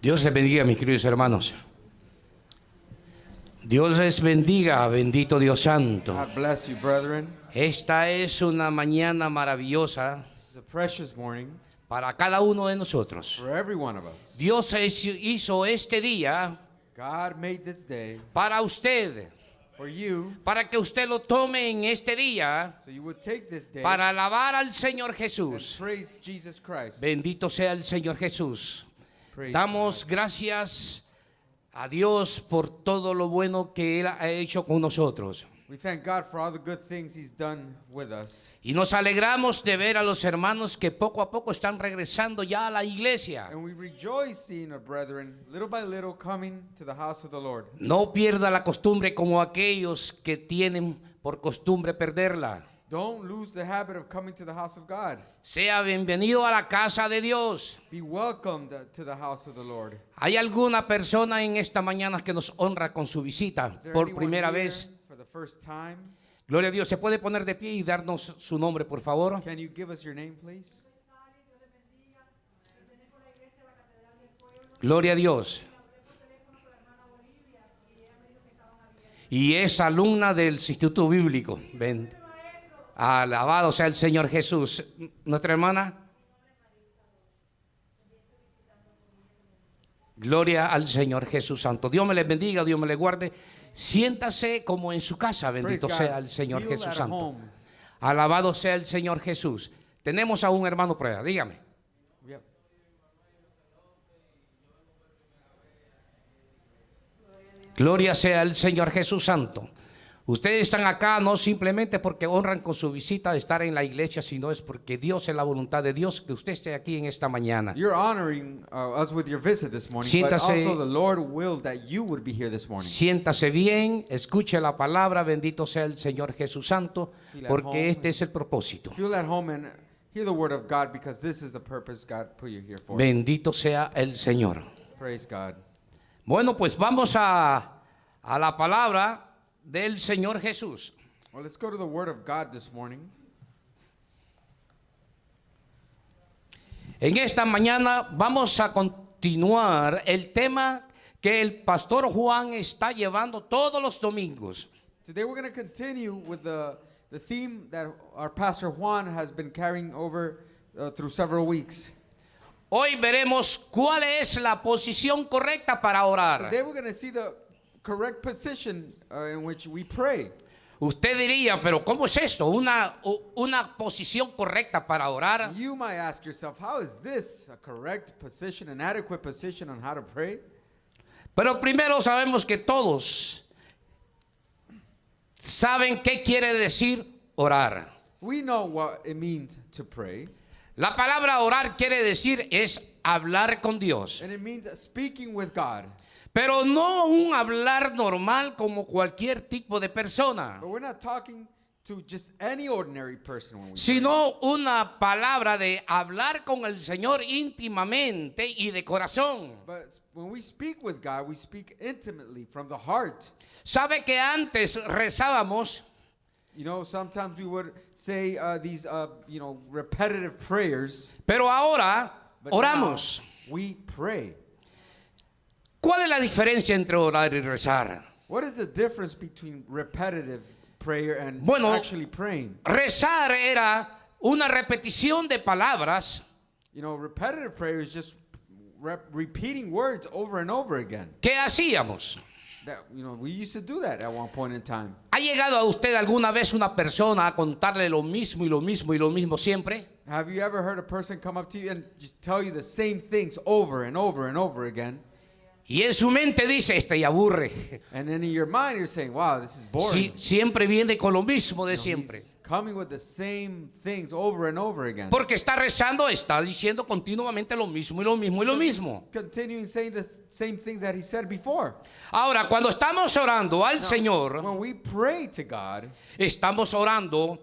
Dios les bendiga, mis queridos hermanos. Dios les bendiga, bendito Dios Santo. God bless you, brethren. Esta es una mañana maravillosa This is a precious morning para cada uno de nosotros. for every one of us. Dios hizo este día God made this day para usted, for you, para que usted lo tome en este día so you would take this day para alabar al Señor and Jesús. praise Jesus Christ. Bendito sea el Señor Jesús. Praise Damos God. gracias a Dios por todo lo bueno que Él ha hecho con nosotros. We thank God for all the good things He's done with us. Y nos alegramos de ver a los hermanos que poco a poco están regresando ya a la iglesia. And we rejoice seeing our brethren, little by little, coming to the house of the Lord. No pierda la costumbre como aquellos que tienen por costumbre perderla. Don't lose the habit of coming to the house of God. Sea bienvenido a la casa de Dios. Be welcomed to the house of the Lord. ¿Hay alguna persona en esta mañana que nos honra con su visita Is there por anyone primera here vez? for the first time? Gloria a Dios. ¿Se puede poner de pie y darnos su nombre, por favor? Can you give us your name, please? Gloria a Dios. Y es alumna del Instituto Bíblico. Ven. Alabado sea el Señor Jesús. Nuestra hermana. Gloria al Señor Jesús Santo. Dios me les bendiga, Dios me les guarde. Siéntase como en su casa, bendito Praise God. sea el Señor Feel Jesús at Santo. home. Alabado sea el Señor Jesús. Tenemos a un hermano por allá, dígame. Yep. Gloria sea el Señor Jesús Santo. Ustedes están acá no simplemente porque honran con su visita de estar en la iglesia, sino es porque Dios es la voluntad de Dios que usted esté aquí en esta mañana. You're honoring us with your visit this morning, Siéntase. but also the Lord willed that you would be here this morning. Siéntase bien, escuche la palabra, bendito sea el Señor Jesús Santo, Feel at porque home. este es el propósito. Feel at home and hear the word of God because this is the purpose God put you here for. Bendito sea el Señor. Praise God. Bueno, pues vamos a la palabra del Señor Jesús. Well, let's go to the word of God this morning. En esta mañana vamos a continuar el tema que el pastor Juan está llevando todos los domingos. Today we're going to continue with the theme that our pastor Juan has been carrying over through several weeks. Hoy veremos cuál es la posición correcta para orar. Today we're going to see the correct position in which we pray. Usted diría, pero ¿cómo es esto? Una posición correcta para orar. You might ask yourself, how is this a correct position, an adequate position on how to pray? Pero primero sabemos que todos saben qué quiere decir orar. We know what it means to pray, La palabra orar quiere decir es hablar con Dios. and it means speaking with God. Pero no un hablar normal como cualquier tipo de persona, But we're not talking to just any ordinary person when we pray. sino una palabra de hablar con el Señor íntimamente y de corazón. But when we speak with God, we speak intimately from the heart. ¿Sabe que antes rezábamos? You know, sometimes we would say these, repetitive prayers. Pero ahora But oramos. now we pray. ¿Cuál es la diferencia entre orar y rezar? What is the difference between repetitive prayer and Bueno, actually praying? Rezar era una repetición de palabras You know, repetitive prayer is just repeating words over and over again. que hacíamos. That, we used to do that at one point in time. ¿Ha llegado a usted alguna vez una persona a contarle lo mismo y lo mismo y lo mismo siempre? Have you ever heard a person come up to you and just tell you the same things over and over and over again? Y en su mente dice, este ya aburre. And then in your mind you're saying, wow, this is boring. Siempre viene con lo mismo de You know, siempre. he's coming with the same things over and over again. Porque está rezando, está diciendo continuamente lo mismo y lo mismo y lo mismo. He's continuing saying the same things that he said before. Ahora, cuando estamos orando al Now, Señor, when we pray to God, estamos orando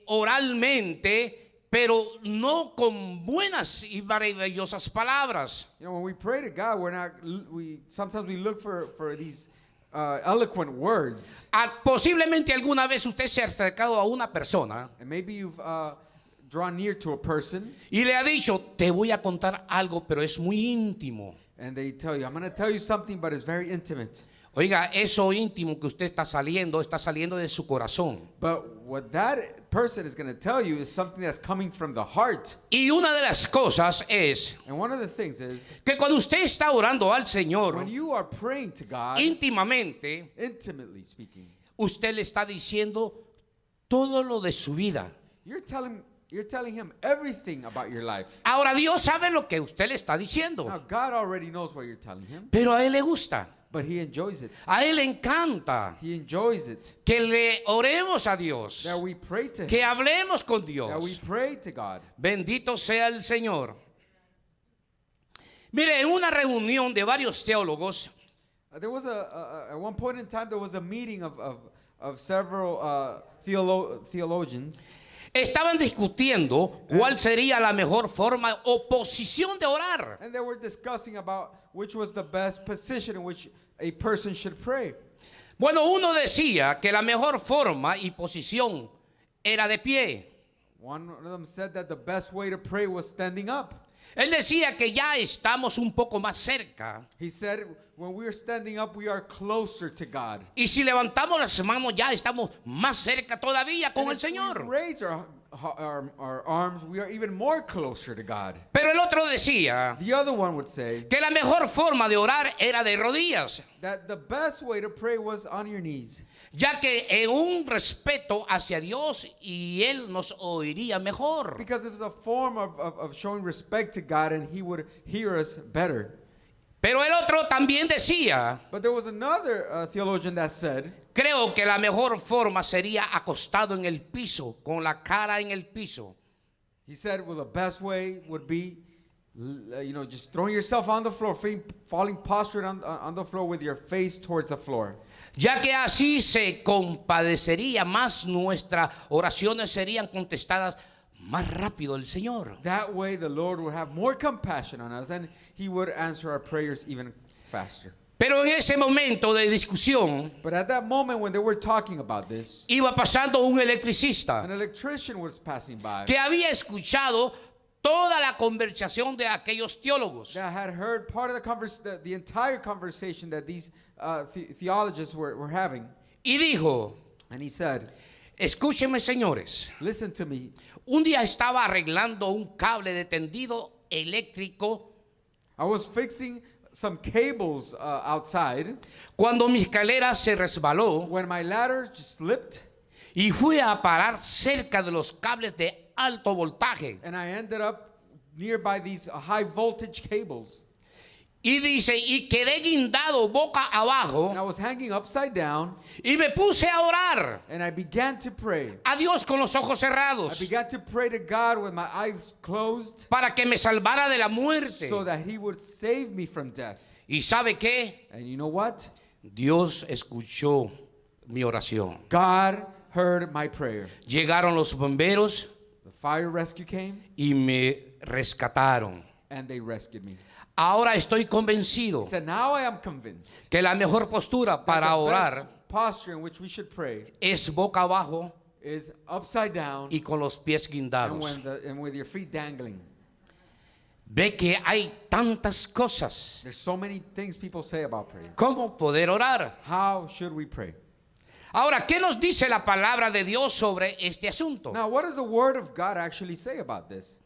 oralmente, pero no con buenas y maravillosas palabras. when we pray to God, sometimes we look for these eloquent words. Posiblemente alguna vez usted se ha acercado a una persona And maybe you've draw near to a person y le ha dicho, te voy a contar algo, pero es muy íntimo. and they tell you, I'm going to tell you something, but it's very intimate. Oiga, eso íntimo que usted está saliendo de su corazón. But what that person is going to tell you is something that's coming from the heart. Y una de las cosas es And one of the things is, que cuando usted está orando al Señor when you are praying to God, íntimamente, intimately speaking, usted le está diciendo todo lo de su vida. you're telling him everything about your life. Ahora Dios sabe lo que usted le está diciendo, Now, God already knows what you're telling him, pero a él le gusta, but he enjoys it. a él le encanta He enjoys it. que le oremos a Dios, That we pray to que him. hablemos con That we Dios. pray to God. Bendito sea el Señor. Mire, en una reunión de varios teólogos, There was at one point in time, there was a meeting of several theologians. estaban discutiendo cuál sería la mejor forma o posición de orar. And they were discussing about which was the best position in which a person should pray. Bueno, uno decía que la mejor forma y posición era de pie. One of them said that the best way to pray was standing up. Él decía que ya estamos un poco más cerca. He said, when we are standing up, we are closer to God. Y si levantamos las manos ya estamos más cerca todavía con And el if we Señor. raise our arms, we are even more closer to God. Pero el otro decía The other one would say que la mejor forma de orar era de rodillas, that the best way to pray was on your knees. ya que en un respeto hacia Dios y Él nos oiría mejor. Because it's a form of showing respect to God and He would hear us better. Pero el otro también decía, But there was another theologian that said, creo que la mejor forma sería acostado en el piso, con la cara en el piso. he said, well, the best way would be, just throwing yourself on the floor, falling prostrate on the floor with your face towards the floor. Ya que así se compadecería más, nuestras oraciones serían contestadas más rápido el Señor. That way the Lord would have more compassion on us and He would answer our prayers even faster. Pero en ese momento de discusión But at that moment when they were talking about this, iba pasando un an electricista electrician was passing by que había escuchado toda la conversación de aquellos teólogos. that had heard part of the entire conversation that these theologians were having. Y dijo, And he said, escúchenme señores, listen to me. un día estaba arreglando un cable de tendido eléctrico I was fixing some cables outside cuando mi escalera se resbaló when my ladder just slipped y fui a parar cerca de los cables de alto voltaje. and I ended up nearby these high voltage cables. Y dice, y quedé guindado boca abajo And I was hanging upside down y me puse a orar and I began to pray. a Dios con los ojos I cerrados began to pray to God with my eyes closed para que me salvara de la muerte. so that He would save me from death. ¿Y sabe qué? And you know what? Dios escuchó mi oración. God heard my prayer. Llegaron los bomberos The fire rescue came y me rescataron. and they rescued me. Ahora estoy He convencido said, now I am convinced que la mejor postura that para the orar best posture in which we should pray es boca abajo is upside down y con los pies and, guindados. and with your feet dangling. Ve que hay tantas cosas. There's so many things people say about prayer. ¿Cómo poder orar? How should we pray? Ahora, ¿qué nos dice la palabra de Dios sobre este asunto? Now, what does the Word of God actually say about this?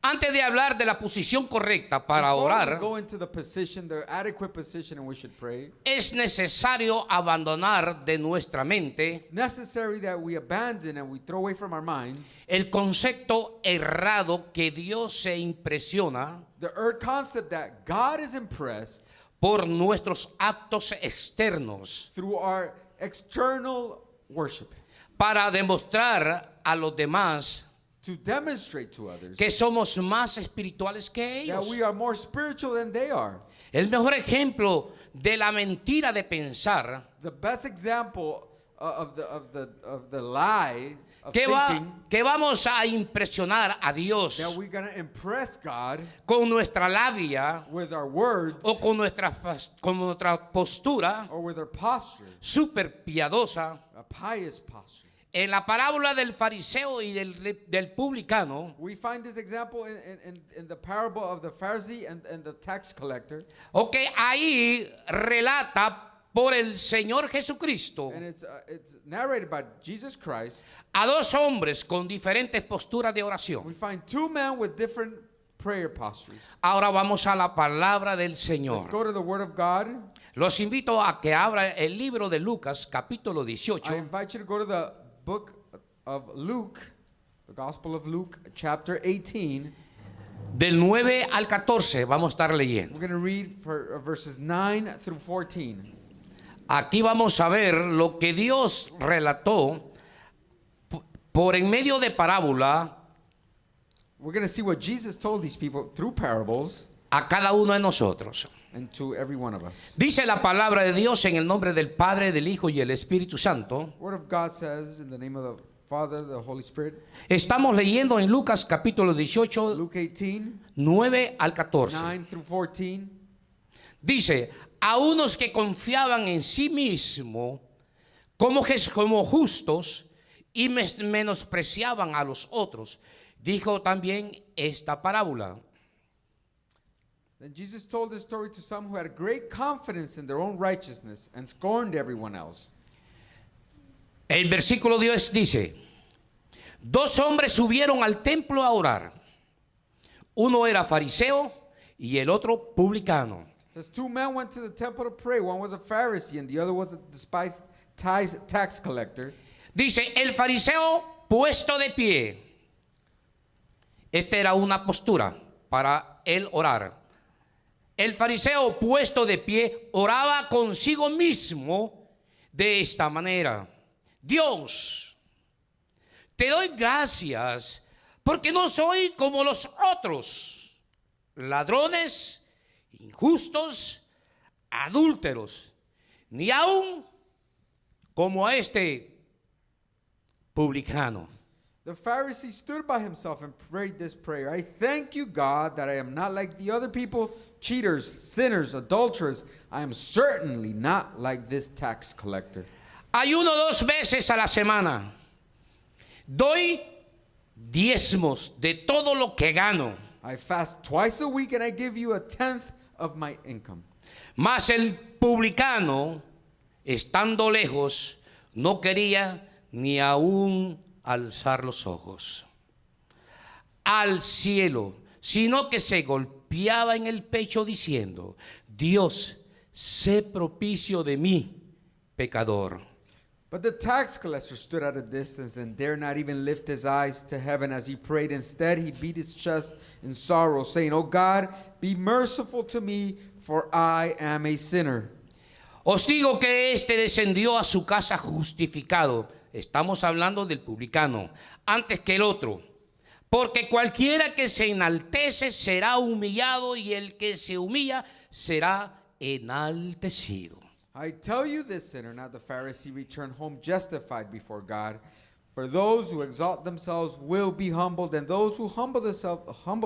Antes de hablar de la posición correcta para Before we orar, go into the position, the adequate position in which we should pray, es necesario abandonar de nuestra mente it's necessary that we abandon and we throw away from our minds el concepto errado que Dios se impresiona the concept that God is impressed por nuestros actos externos through our external worship para demostrar a los demás to demonstrate to others que somos más espirituales que that ellos. we are more spiritual than they are. El mejor ejemplo de la mentira de pensar The best example of the lie of thinking que vamos a impresionar a Dios that we're going to impress God con nuestra labia with our words o con nuestra postura or with our posture, súper piadosa a pious posture. En la parábola del fariseo y del publicano, We find this example in the parable of the Pharisee and the tax collector. ok, ahí relata por el Señor Jesucristo And it's narrated by Jesus Christ. a dos hombres con diferentes posturas de oración. We find two men with different prayer postures. Ahora vamos a la palabra del Let's Señor. go to the Word of God. Los invito a que abra el libro de Lucas, capítulo I 18, invite you to go to the book of Luke, the Gospel of Luke, chapter 18. del 9 al 14. Vamos a estar leyendo. We're going to read for verses 9 through 14. Aquí vamos a ver lo que Dios relató por en medio de parábola We're going to see what Jesus told these people through parables a cada uno de nosotros. and to every one of us. Dice la palabra de Dios en el nombre del Padre, del Hijo y el Espíritu Santo. Word of God says, in the name of the Father, the Holy Spirit, Estamos leyendo en Lucas capítulo 18, Luke 18, 9 al 14. 9 through 14. Dice, a unos que confiaban en sí mismos como justos y menospreciaban a los otros, dijo también esta parábola. Then Jesus told this story to some who had great confidence in their own righteousness and scorned everyone else. El versículo 10 dice, dos hombres subieron al templo a orar. Uno era fariseo y el otro publicano. It says two men went to the temple to pray. One was a Pharisee and the other was a despised tax collector. Dice, el fariseo puesto de pie. Esta era una postura para él orar. El fariseo puesto de pie oraba consigo mismo de esta manera. Dios, te doy gracias porque no soy como los otros, ladrones, injustos, adúlteros, ni aún como a este publicano. The Pharisee stood by himself and prayed this prayer. I thank you, God, that I am not like the other people, cheaters, sinners, adulterers. I am certainly not like this tax collector. Ayuno 2 veces a la semana. Doy diezmos de todo lo que gano. I fast twice a week and I give you 1/10 of my income. Mas el publicano, estando lejos, no quería ni aún alzar los ojos al cielo, sino que se golpeaba en el pecho diciendo, Dios, sé propicio de mí, pecador. But the tax collector stood at a distance and dared not even lift his eyes to heaven as he prayed. Instead, he beat his chest in sorrow, saying, "Oh God, be merciful to me, for I am a sinner." Os digo que este descendió a su casa justificado. Estamos hablando del publicano, antes que el otro. Porque cualquiera que se enaltece será humillado y el que se humilla será enaltecido. I tell you this, sinner, not the Pharisee, returned home justified before God. For those who exalt themselves will be humbled, and those who humble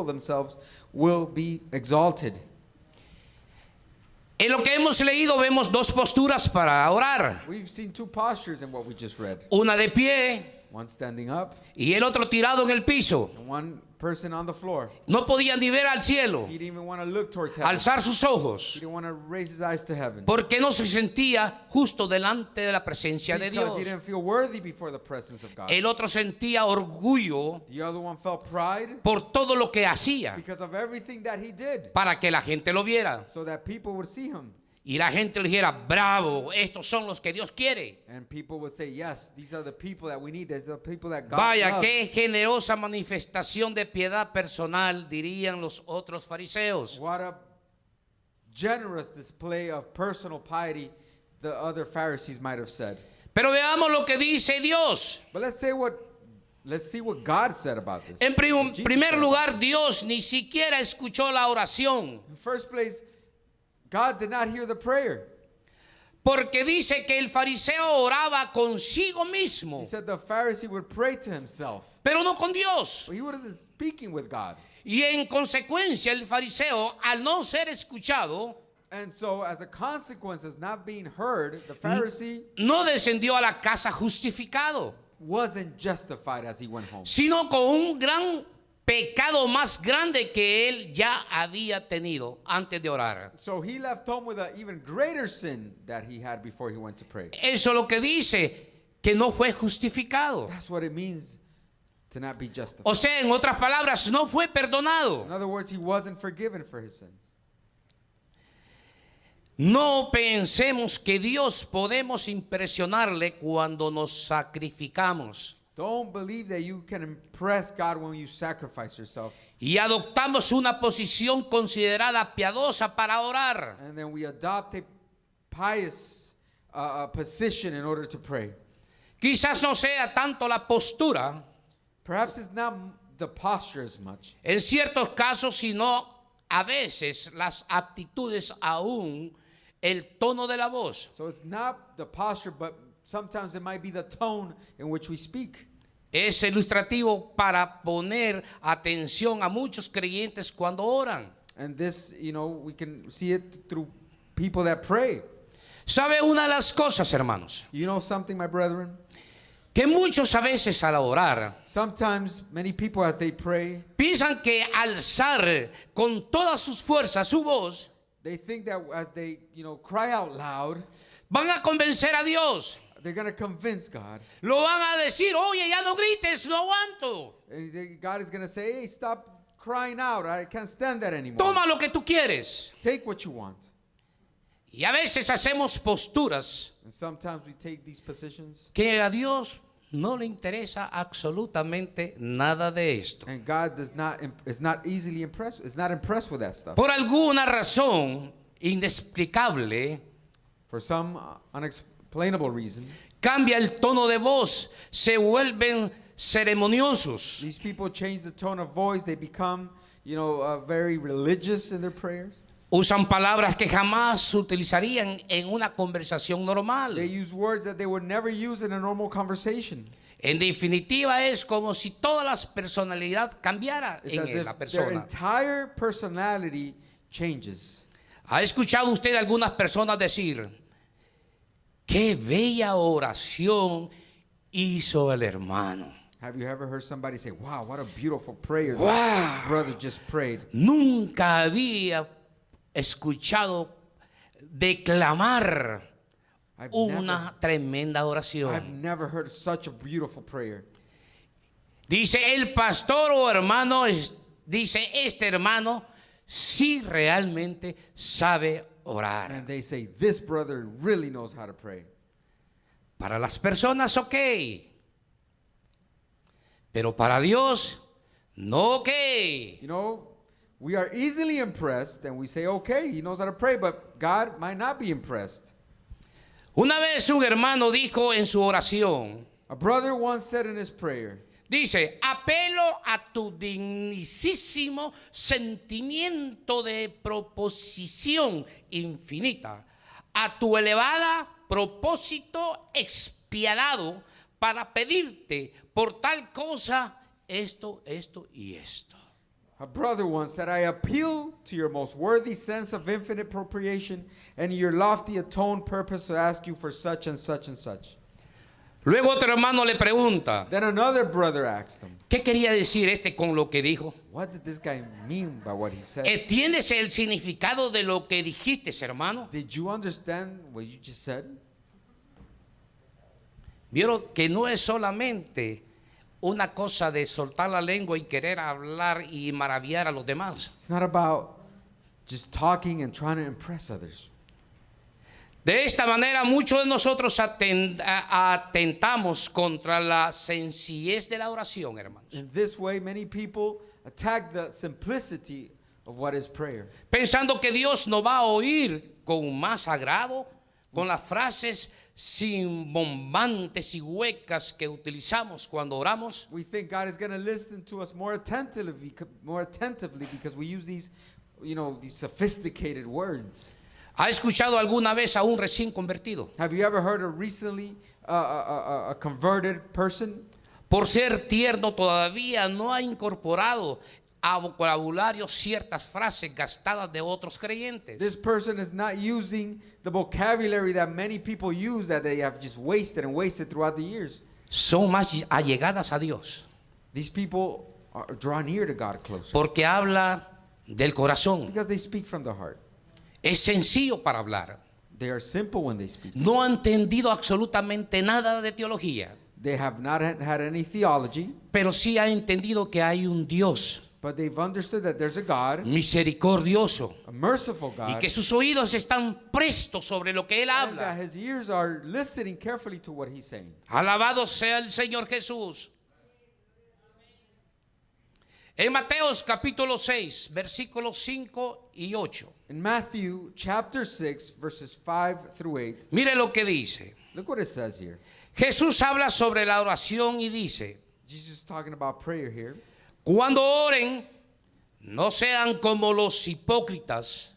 themselves will be exalted. En lo que hemos leído vemos dos posturas para orar. We've seen two postures in what we just read. Una de pie One standing up y el otro tirado en el piso. and one person on the floor. No podían ni ver al cielo, He didn't even want to look towards heaven. alzar sus He ojos, didn't want to raise his eyes to heaven. porque no se sentía justo delante de la presencia de Because Dios. he didn't feel worthy before the presence of God. El otro sentía orgullo The other one felt pride por todo lo que hacía because of everything that he did, para que la gente lo viera. so that people would see him. Y la gente le dijera, bravo, estos son los que Dios quiere. And people would say, yes, these are the people that we need. These are the people that God Vaya, loves. qué generosa manifestación de piedad personal, dirían los otros fariseos. What a generous display of personal piety the other Pharisees might have said. Pero veamos lo que dice Dios. But let's see what God said about this. En Jesus primer said. lugar, Dios ni siquiera escuchó la oración, In the first place, God did not hear the prayer. porque dice que el fariseo oraba consigo mismo, He said the Pharisee would pray to himself. pero no con Dios. But he wasn't speaking with God. Y en consecuencia, el fariseo, al no ser escuchado, And so, as a consequence of not being heard, the Pharisee, no descendió a la casa justificado. wasn't justified as he went home, sino con un gran pecado más grande que él ya había tenido antes de orar. so he left home with an even greater sin that he had before he went to pray. Eso es lo que dice, que no fue justificado. That's what it means to not be justified. O sea, en otras palabras, no fue perdonado. In other words, he wasn't forgiven for his sins. No pensemos que Dios podemos impresionarle cuando nos sacrificamos Don't believe that you can impress God when you sacrifice yourself. y adoptamos una posición considerada piadosa para orar. And then we adopt a pious position in order to pray. Quizás no sea tanto la postura, Perhaps it's not the posture as much. en ciertos casos, sino a veces las actitudes, aún el tono de la voz. So it's not the posture, but sometimes it might be the tone in which we speak. Es ilustrativo para poner atención a muchos creyentes cuando oran. And this, we can see it through people that pray. ¿Sabe una de las cosas, hermanos? You know something, my brethren? Que muchos a veces al orar Sometimes many people as they pray, piensan que alzar con todas sus fuerzas su voz they think that as they, cry out loud, van a convencer a Dios. they're going to convince God. Lo van a decir, oye, ya no grites, no aguanto. And God is going to say, hey, stop crying out. I can't stand that anymore. Toma lo que tú quieres. Take what you want. Y a veces hacemos posturas And sometimes we take these positions, que a Dios no le interesa absolutamente nada de esto. and God is not easily impressed. Is not impressed with that stuff. Por alguna razón inexplicable, For some unexplainable reason, cambia el tono de voz, se vuelven ceremoniosos. these people change the tone of voice. They become, very religious in their prayers. Usan palabras que jamás utilizarían en una conversación normal. They use words that they would never use in a normal conversation. En definitiva, es como si toda la personalidad cambiara It's as en if la their persona. entire personality changes. ¿Ha escuchado usted a algunas personas decir, qué bella oración hizo el hermano? Have you ever heard somebody say, wow, what a beautiful prayer Wow. the brother just prayed? Nunca había escuchado declamar I've una tremenda I've oración. never heard such a beautiful prayer. Dice el pastor o hermano, dice este hermano, sí realmente sabe orar. And they say, this brother really knows how to pray. Para las personas, ok. Pero para Dios, no ok. We are easily impressed and we say, okay, he knows how to pray, but God might not be impressed. Una vez un hermano dijo en su oración, A brother once said in his prayer, dice, apelo a tu dignísimo sentimiento de proposición infinita, a tu elevada propósito expiadado para pedirte por tal cosa esto y esto. a brother once said, I appeal to your most worthy sense of infinite appropriation and your lofty atoned purpose to ask you for such and such and such. Luego otro hermano le pregunta, Then another brother asked him, ¿qué quería decir este con lo que dijo? what did this guy mean by what he said? ¿Entiendes el significado de lo que dijiste, hermano? Did you understand what you just said? Vieron que no es solamente una cosa de soltar la lengua y querer hablar y maravillar a los demás. It's not about just talking and trying to impress others. De esta manera muchos de nosotros atentamos contra la sencillez de la oración, hermanos. In this way, many people attack the simplicity of what is prayer. Pensando que Dios nos va a oír con más agrado, con las frases simbombantes y huecas que utilizamos cuando oramos. We think God is going to listen to us more attentively because we use these sophisticated words. ¿Ha escuchado alguna vez a un recién convertido? Have you ever heard a recently a converted person? Por ser tierno todavía no ha incorporado a vocabulario ciertas frases gastadas de otros creyentes. This person is not using the vocabulary that many people use that they have just wasted throughout the years. son más allegadas a Dios, These people draw near to God closer porque habla del corazón. because they speak from the heart. Es sencillo para hablar. They are simple when they speak. No ha entendido absolutamente nada de teología, They have not had any theology, pero sí ha entendido que hay un Dios but they've understood that there's a God, misericordioso, a merciful y God, que sus oídos están prestos sobre lo que Él and that habla. his ears are listening carefully to what he's saying. Alabado sea el Señor Jesús. En Mateos capítulo 6, versículos 5 y 8. In Matthew chapter 6, verses 5 through 8, Mire lo que dice. look what it says here. Jesús habla sobre la oración y dice: Jesus is talking about prayer here. cuando oren, no sean como los hipócritas,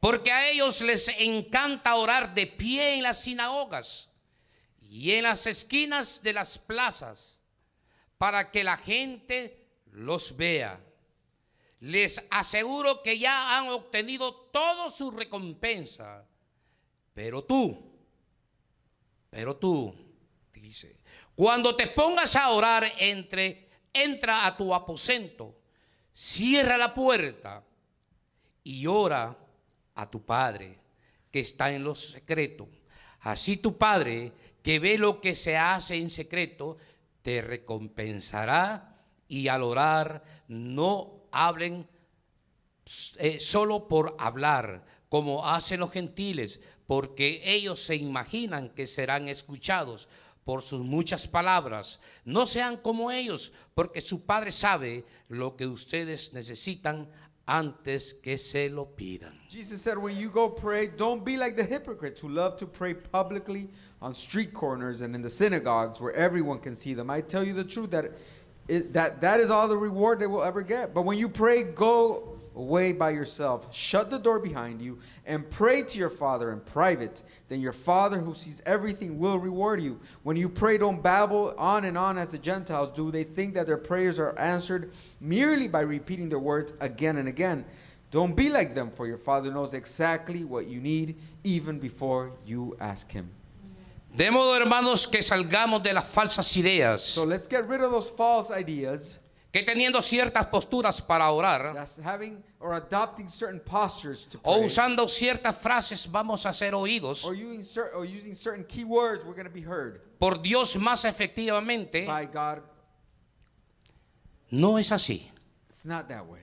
porque a ellos les encanta orar de pie en las sinagogas y en las esquinas de las plazas, para que la gente los vea. Les aseguro que ya han obtenido toda su recompensa. Pero tú, dice, cuando te pongas a orar, entra a tu aposento, cierra la puerta y ora a tu Padre que está en lo secreto. Así tu Padre, que ve lo que se hace en secreto, te recompensará. Y al orar, no hablen solo por hablar, como hacen los gentiles, porque ellos se imaginan que serán escuchados por sus muchas palabras. No sean como ellos, porque su Padre sabe lo que ustedes necesitan antes que se lo pidan. Jesus said, when you go pray, don't be like the hypocrites who love to pray publicly on street corners and in the synagogues where everyone can see them. I tell you the truth that that is all the reward they will ever get. But when you pray, go away by yourself, shut the door behind you, and pray to your Father in private. Then your Father who sees everything will reward you. When you pray, don't babble on and on as the Gentiles do. They think that their prayers are answered merely by repeating their words again and again. Don't be like them, for your Father knows exactly what you need even before you ask Him. De modo, hermanos, que salgamos de las falsas ideas, So let's get rid of those false ideas que teniendo ciertas posturas para orar that's having or adopting certain postures to o pray, usando ciertas frases vamos a ser oídos or using certain keywords, we're going to be heard por Dios más efectivamente. by God. No es así. It's not that way.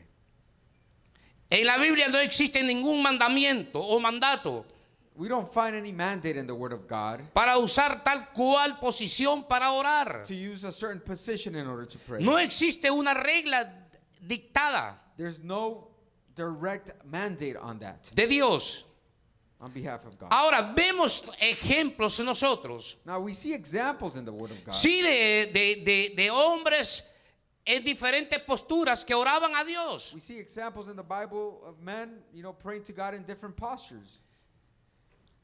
En la Biblia no existe ningún mandamiento o mandato We don't find any mandate in the Word of God para usar tal cual posición para orar. to use a certain position in order to pray. No existe una regla dictada There's no direct mandate on that de Dios. on behalf of God. Ahora vemos ejemplos nosotros, Now we see examples in the Word of God. sí, de hombres en diferentes posturas que oraban a Dios. We see examples in the Bible of men, praying to God in different postures.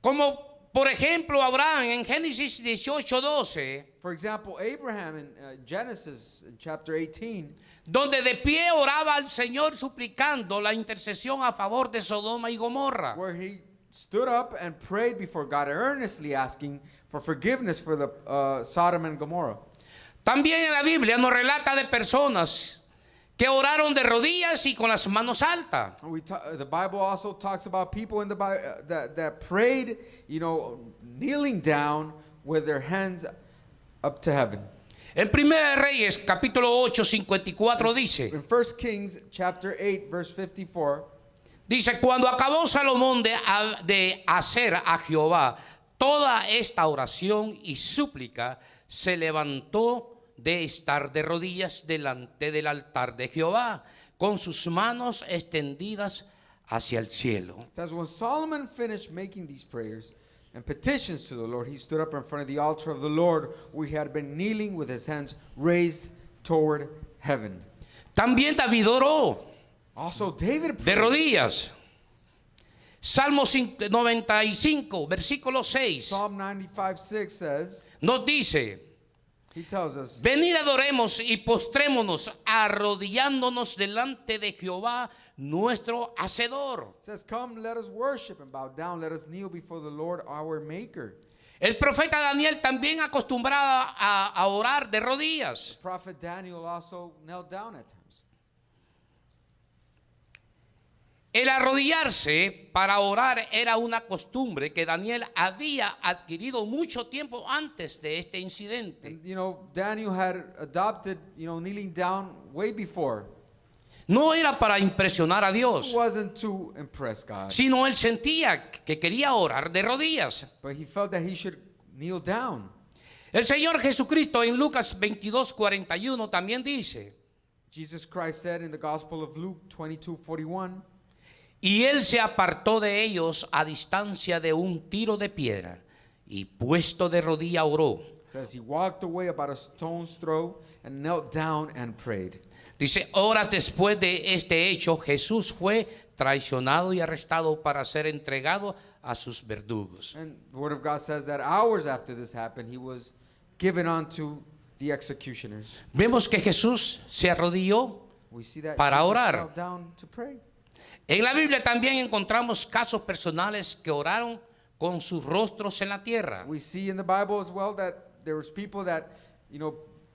Como por ejemplo Abraham en Génesis 18:12, For example, Abraham in Genesis in chapter 18, donde de pie oraba al Señor suplicando la intercesión a favor de Sodoma y Gomorra. where he stood up and prayed before God, earnestly asking for forgiveness for the Sodom and Gomorrah. También en la Biblia nos relata de personas que oraron de rodillas y con las manos altas. The Bible also talks about people in the Bible that prayed, kneeling down with their hands up to heaven. En 1 Reyes capítulo 8, 54 dice, In 1 Kings chapter 8 verse 54, dice, cuando acabó Salomón de hacer a Jehová toda esta oración y súplica, se levantó de estar de rodillas delante del altar de Jehová, con sus manos extendidas hacia el cielo. it says, when Solomon finished making these prayers and petitions to the Lord, he stood up in front of the altar of the Lord, where he had been kneeling with his hands raised toward heaven. También David oró Also, David de prayed. rodillas. Salmo 95, versículo 6, Psalm 95:6 says, nos dice, he tells us, venid adoremos y postrémonos arrodillándonos delante de Jehová nuestro Hacedor. it says, come, let us worship and bow down. Let us kneel before the Lord our Maker. El profeta Daniel también acostumbraba a orar de rodillas. Prophet Daniel also knelt down at times. El arrodillarse para orar era una costumbre que Daniel había adquirido mucho tiempo antes de este incidente. And, Daniel had adopted, kneeling down way before. No era para impresionar a It Dios, wasn't to impress God, sino él sentía que quería orar de rodillas. but he felt that he should kneel down. El Señor Jesucristo en Lucas 22:41 también dice: Jesus Christ said in the Gospel of Luke 22:41, y él se apartó de ellos a distancia de un tiro de piedra y puesto de rodilla oró. says he walked away about a stone's throw and knelt down and prayed. Dice, horas después de este hecho, Jesús fue traicionado y arrestado para ser entregado a sus verdugos. And the Word of God says that hours after this happened, he was given unto the executioners. Vemos que Jesús se arrodilló. We see that Para Jesus orar. knelt down to pray. En la Biblia también encontramos casos personales que oraron con sus rostros en la tierra. We see in the Bible as well that there was people that,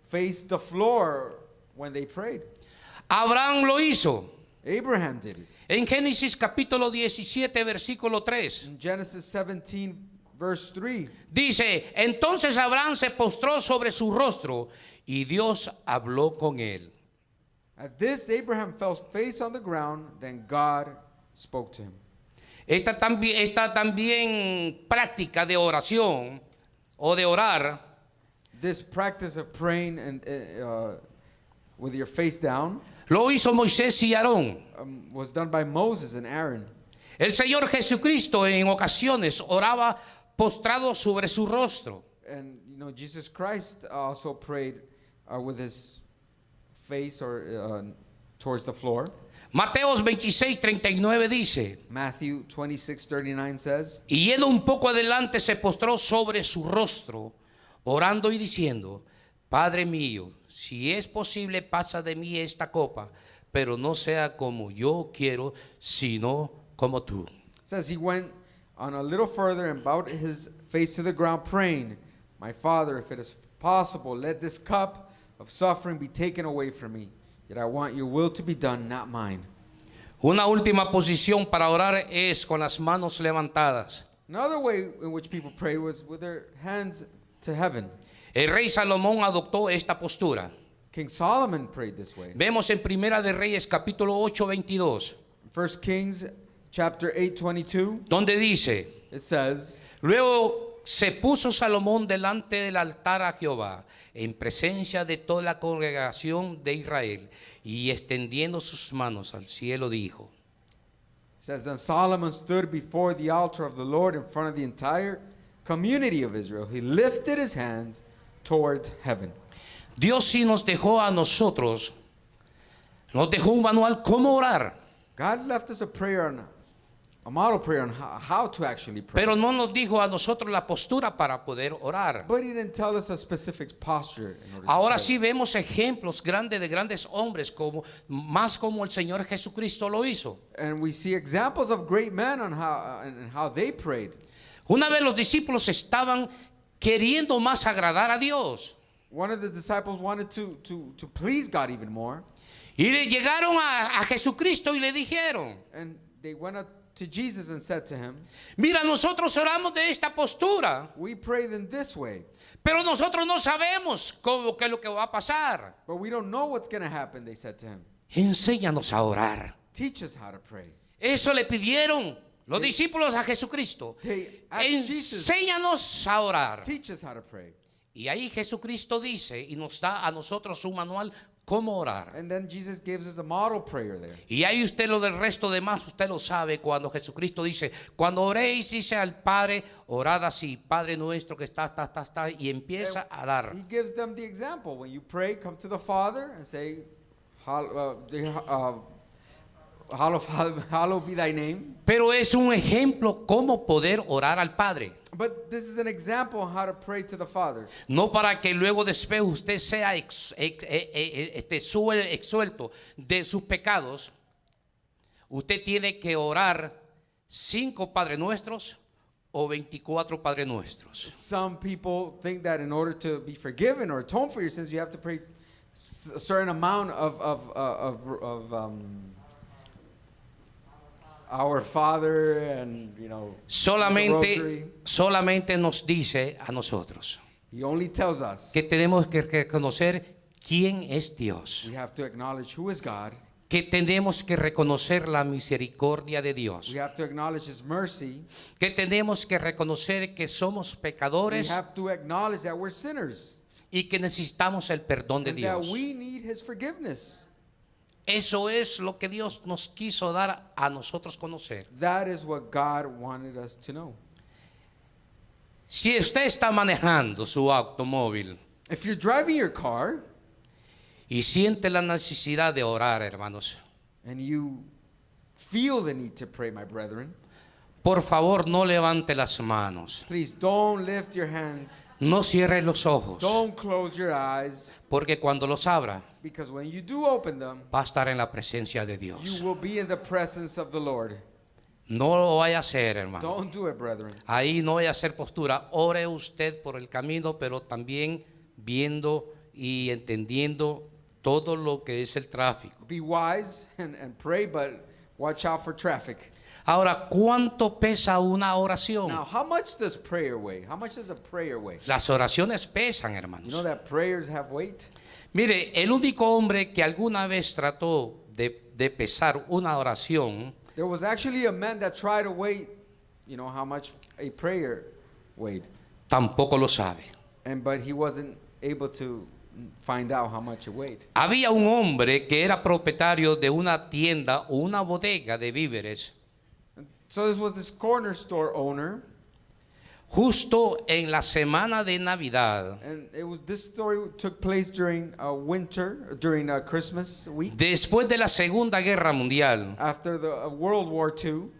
faced the floor when they prayed. Abraham lo hizo. Abraham did it. En Génesis capítulo 17, versículo 3. In Genesis 17, verse 3, Dice, entonces Abraham se postró sobre su rostro y Dios habló con él. at this Abraham fell face on the ground, then God spoke to him. Esta también práctica de oración o de orar This practice of praying and with your face down lo hizo Moisés y Aarón. was done by Moses and Aaron. El Señor Jesucristo en ocasiones oraba postrado sobre su rostro. And Jesus Christ also prayed with his face or towards the floor. Mateos 26:39 dice, Matthew 26:39 says, y yendo un poco adelante se postró sobre su rostro, orando y diciendo, Padre mío, si es posible pasa de mí esta copa, pero no sea como yo quiero, sino como tú. says he went on a little further and bowed his face to the ground, praying, My Father, if it is possible, let this cup of suffering be taken away from me. Yet I want your will to be done, not mine. Una última posición para orar es con las manos levantadas. Another way in which people prayed was with their hands to heaven. El rey Salomón adoptó esta postura. King Solomon prayed this way. Vemos en Primera de Reyes capítulo 8:22, 1 Kings chapter 8:22, donde dice, it says, luego se puso Salomón delante del altar a Jehová, en presencia de toda la congregación de Israel, y extendiendo sus manos al cielo dijo, Then Solomon stood before the altar of the Lord in front of the entire community of Israel. He lifted his hands towards heaven. Dios sí nos dejó a nosotros, nos dejó un manual cómo orar, God left us a model prayer on how to actually pray. pero no nos dijo a nosotros la postura para poder orar. But he didn't tell us a specific posture in order Ahora to pray. sí vemos ejemplos grandes de grandes hombres, más como el Señor Jesucristo lo hizo. And we see examples of great men on how they prayed. Una vez los discípulos estaban queriendo más agradar a Dios. One of the disciples wanted to please God even more. Y le llegaron a Jesucristo y le dijeron, And they went up to Jesus and said to him, mira, nosotros oramos de esta postura, We prayed in this way, pero nosotros no sabemos qué es lo que va a pasar. but we don't know what's going to happen, they said to him. Enséñanos a orar. Teach us how to pray. Eso le pidieron los discípulos a Jesucristo. They asked Jesus, Enséñanos a orar. teach us how to pray. Y ahí Jesucristo dice y nos da a nosotros un manual cómo orar. And then Jesus gives us a model prayer there. Y ahí usted lo del resto de más, usted lo sabe cuando Jesucristo dice, cuando oréis, dice al Padre, orad así, Padre nuestro que está, y empieza a dar. He gives them the example. When you pray, come to the Father and say, hallowed be thy name. Pero es un ejemplo cómo poder orar al Padre. But this is an example of how to pray to the Father. No para que luego después usted sea exsuelto de sus pecados. Usted tiene que orar 5 Padre Nuestros o 24 Padre Nuestros. Some people think that in order to be forgiven or atone for your sins, you have to pray a certain amount of Our Father and, you know, the rosary. Solamente nos dice a nosotros He only tells us que tenemos que reconocer quién es Dios, we have to acknowledge who is God. que tenemos que reconocer la misericordia de Dios, We have to acknowledge His mercy. que tenemos que reconocer que somos We pecadores have to acknowledge that we're sinners y que necesitamos el perdón de and that Dios. we need His forgiveness. Eso es lo que Dios nos quiso dar a nosotros conocer. That is what God wanted us to know. Si usted está manejando su automóvil If you're driving your car y siente la necesidad de orar, hermanos, and you feel the need to pray, my brethren, por favor no levante las manos, please don't lift your hands. no cierre los ojos, Don't close your eyes, porque cuando los abra because when you do open them, va a estar en la presencia de you Dios. will be in the presence of the Lord. No lo vaya a hacer, hermano. Don't do it, brethren. Ahí no vaya a hacer postura. Ore usted por el camino, pero también viendo y entendiendo todo lo que es el tráfico. Be wise and pray, but watch out for traffic. Ahora, ¿cuánto pesa una oración? Now, how much does prayer weigh? How much does a prayer weigh? Las oraciones pesan, You hermanos. know that prayers have weight? Mire, el único hombre que alguna vez trató de pesar una oración There was actually a man that tried to weigh, you know, how much a prayer weighed. tampoco lo sabe. But he wasn't able to find out how much it weighed. Había un hombre que era propietario de una tienda o una bodega de víveres So this was this corner store owner, justo en la semana de Navidad, and this story took place during winter, during Christmas week, después de la Segunda Guerra Mundial. after the World War II.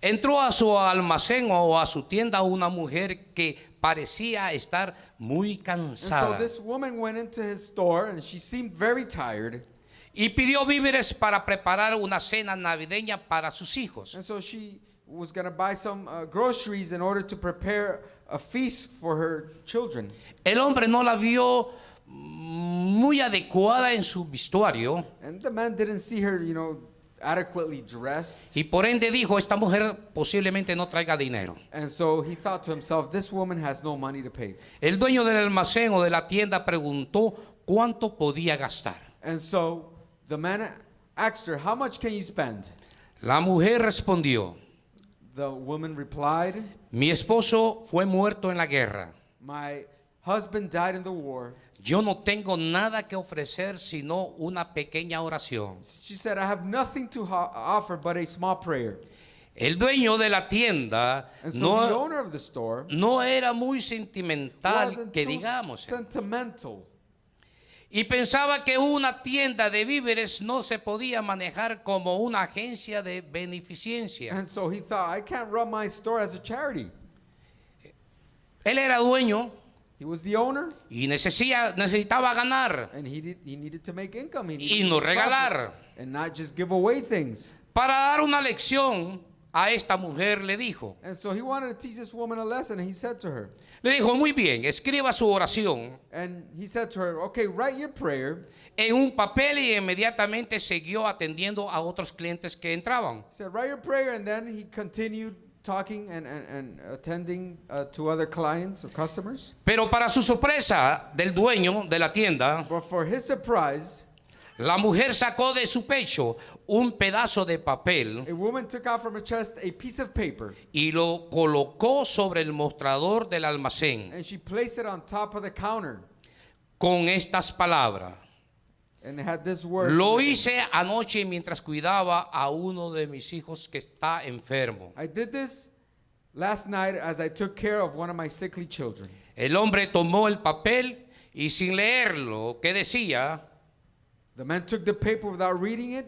Entró a su almacén o a su tienda una mujer que parecía estar muy And so cansada this woman went into his store, and she seemed very tired. y pidió víveres para preparar una cena navideña para sus hijos. And so she was going to buy some groceries in order to prepare a feast for her children. El hombre no la vio muy adecuada en su vestuario And the man didn't see her, you know, adequately dressed. y por ende dijo, esta mujer posiblemente no traiga dinero. And so he thought to himself, this woman has no money to pay. El dueño del almacén o de la tienda preguntó cuánto podía gastar. And so the man asked her, how much can you spend? La mujer respondió, The woman replied, mi esposo fue muerto en la guerra. my husband died in the war. Yo no tengo nada que ofrecer sino una pequeña oración. She said, I have nothing to offer but a small prayer. El dueño de la tienda And so the no, owner of the store no era muy sentimental, wasn't que too digamos, sentimental. y pensaba que una tienda de víveres no se podía manejar como una agencia de beneficencia. And so he thought, I can't run my store as a charity. Él era dueño He was the owner, y necesitaba ganar and he needed to make income. He y needed no to profit regalar. and not just give away things. Para dar una lección a esta mujer le dijo, And so he wanted to teach this woman a lesson, and he said to her, muy bien, escriba su oración and he said to her, okay, write your prayer. en un papel y inmediatamente siguió atendiendo a otros clientes que entraban. He said, write your prayer, and then he continued talking and attending to other clients or customers. Pero para su sorpresa del dueño de la tienda, But for his surprise, la mujer sacó de su pecho un pedazo de papel a woman took out from her chest a piece of paper, y lo colocó sobre el mostrador del almacén and she placed it on top of the counter, con estas palabras. and it had this word. Lo written. hice anoche mientras cuidaba a uno de mis hijos que está enfermo. I did this last night as I took care of one of my sickly children. El hombre tomó el papel y sin leerlo, que decía, The man took the paper without reading it.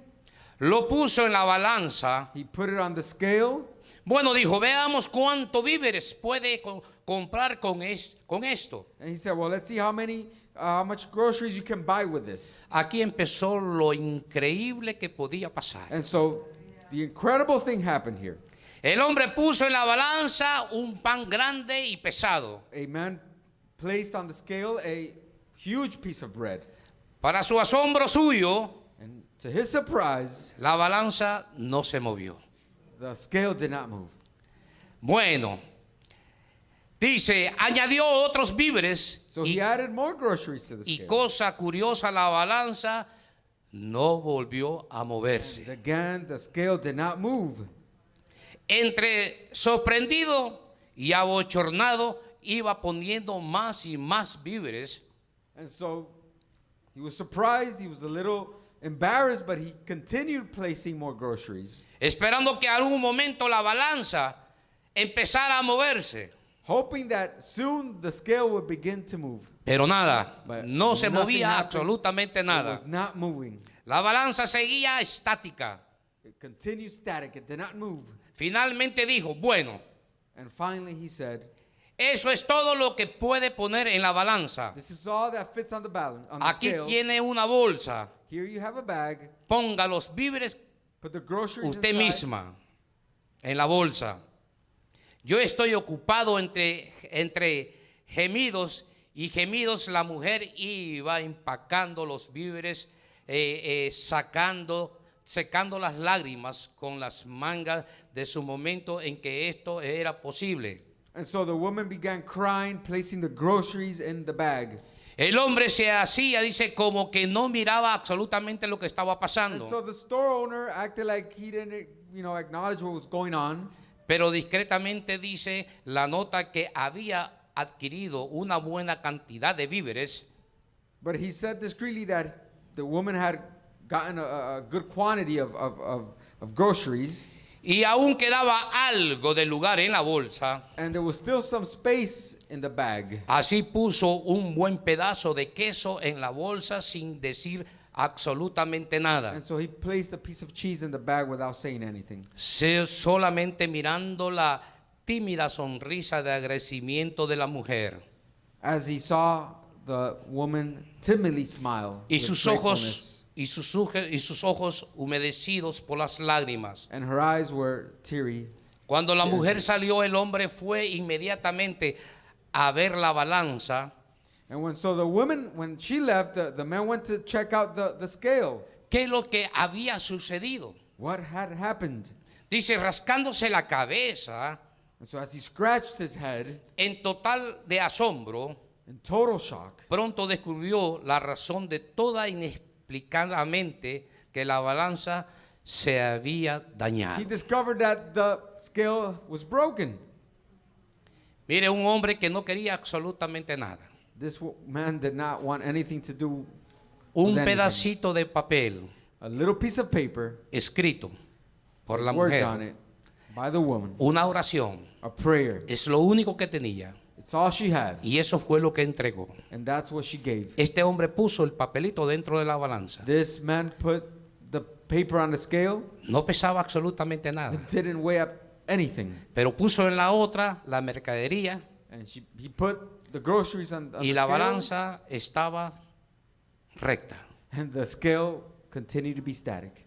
lo puso en la balanza. He put it on the scale. Bueno, dijo, veamos cuánto víveres puede comprar con esto. And he said, well, let's see how much groceries you can buy with this. Aquí empezó lo increíble que podía pasar. And so the incredible thing happened here. El hombre puso en la balanza un pan grande y pesado. A man placed on the scale a huge piece of bread. Para su asombro suyo, And to his surprise, la balanza no se movió. the scale did not move. Bueno, dice, añadió otros víveres So he added more groceries to the y scale. cosa curiosa, la balanza no volvió a moverse. And again, the scale did not move. Entre sorprendido y abochornado, iba poniendo más y más víveres. And so he was surprised, he was a little embarrassed, but he continued placing more groceries, Esperando que algún momento la balanza empezara a moverse. hoping that soon the scale would begin to move. Pero nada, But no se nothing movía happened. absolutamente It nada. was not moving. La balanza seguía estática. It continued static. It did not move. Finalmente dijo, bueno, And finally he said, eso es todo lo que puede poner en la balanza. this is all that fits on the balance, on the Aquí scale. tiene una bolsa. Here you have a bag. Ponga los víveres Put the groceries usted inside. misma en la bolsa. Yo estoy ocupado entre gemidos y gemidos. La mujer iba empacando los víveres, secando las lágrimas con las mangas de su momento en que esto era posible. And so the woman began crying, placing the groceries in the bag. El hombre se hacía, dice, como que no miraba absolutamente lo que estaba And pasando, so the store owner acted like he didn't, acknowledge what was going on. pero discretamente dice la nota que había adquirido una buena cantidad de víveres. But he said discreetly that the woman had gotten a good quantity of groceries, Y aún quedaba algo de lugar en la bolsa. and there was still some space in the bag. Así puso un buen pedazo de queso en la bolsa sin decir absolutamente nada. And so he placed a piece of cheese in the bag without saying anything. Solamente mirando la tímida sonrisa de agradecimiento de la mujer. As he saw the woman timidly smile Y with sus gratefulness, ojos humedecidos por las lágrimas. and her eyes were teary. Cuando la mujer salió, el hombre fue inmediatamente a ver la balanza. And when she left, the man went to check out the scale. ¿Qué es lo que había sucedido? What had happened? Dice, rascándose la cabeza, And so as he scratched his head en total de asombro, in total shock, pronto descubrió la razón de toda inexplicadamente que la balanza se había he dañado. discovered that the scale was broken. Mire, un hombre que no quería absolutamente nada. This man did not want anything to do Un with anything. pedacito de papel A little piece of paper, escrito por la words on mujer, it by the woman, una oración, a prayer. es lo único que tenía. It's all she had, Y eso fue lo que entregó. and that's what she gave. Este hombre puso el papelito dentro de la balanza. This man put the paper on the scale. No pesaba absolutamente nada. It didn't weigh up anything. Pero puso en la otra la mercadería And he put the groceries on y the la scale, balanza estaba recta. and the scale continued to be static.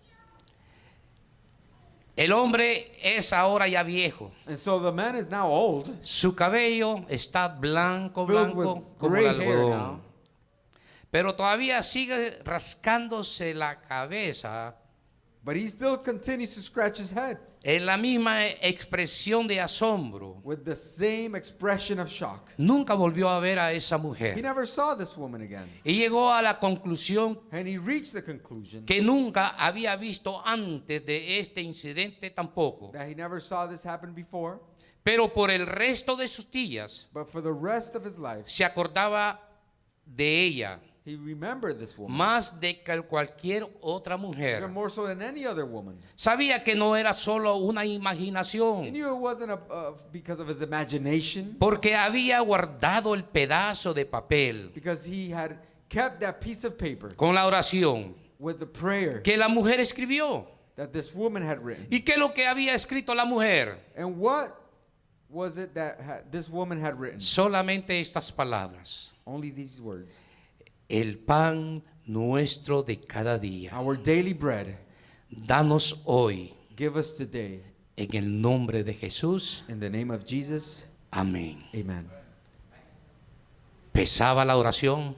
El hombre es ahora ya viejo. And so the man is now old, Su cabello está blanco, filled blanco with como gray el hair algodón. now. Pero todavía sigue rascándose la cabeza But he still continues to scratch his head en la misma expresión de asombro. with the same expression of shock. Nunca volvió a ver a esa He mujer. never saw this woman again. Y llegó a la conclusión And he reached the conclusion que nunca había visto antes de este incidente tampoco. that he never saw this happen before. Pero por el resto de sus días But for the rest of his life, se acordaba de ella he remembered this woman más de que cualquier otra mujer. even more so than any other woman. Sabía que no era solo una He imaginación, knew it wasn't because of his imagination, porque había guardado el pedazo de papel because he had kept that piece of paper con la oración with the prayer que la mujer escribió. that this woman had written. ¿Y qué es lo que había escrito la mujer? And what was it that this woman had written? Solamente estas palabras: Only these words. el pan nuestro de cada día, Our daily bread, danos hoy give us today. En el nombre de Jesús. In the name of Jesus, Amén. amen. Pesaba la oración.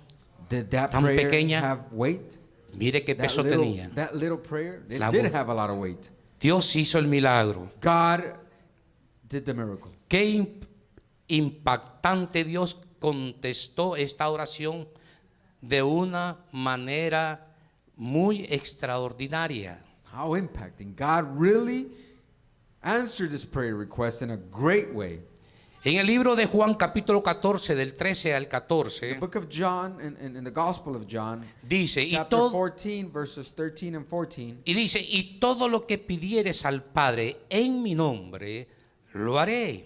Did that Tan prayer pequeña. have weight? Mire qué peso tenía. That little prayer, it La did voz. have a lot of weight. Dios hizo el milagro. God did the miracle. Qué impactante. Dios contestó esta oración de una manera muy extraordinaria. How impacting. God really answered this prayer request in a great way. En el libro de Juan capítulo 14 del 13 al The 14 book of John, in the Gospel of John, dice, y chapter todo, 14, verses 13 and 14, y dice, y todo lo que pidieres al Padre en mi nombre, lo haré,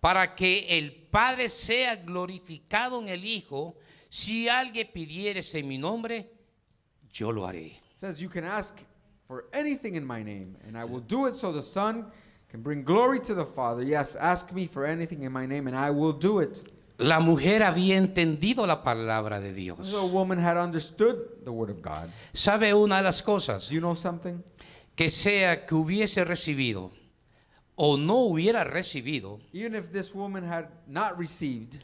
para que el Padre sea glorificado en el Hijo. Si alguien pidieres en mi nombre, yo lo haré. it says, you can ask for anything in my name, and I will do it so the Son can bring glory to the Father. Yes, ask me for anything in my name, and I will do it. La mujer había entendido la palabra de Dios. The woman had understood the word of God. ¿Sabe una de las cosas? Do you know something? Que sea que hubiese recibido o no hubiera recibido, Even if this woman had not received,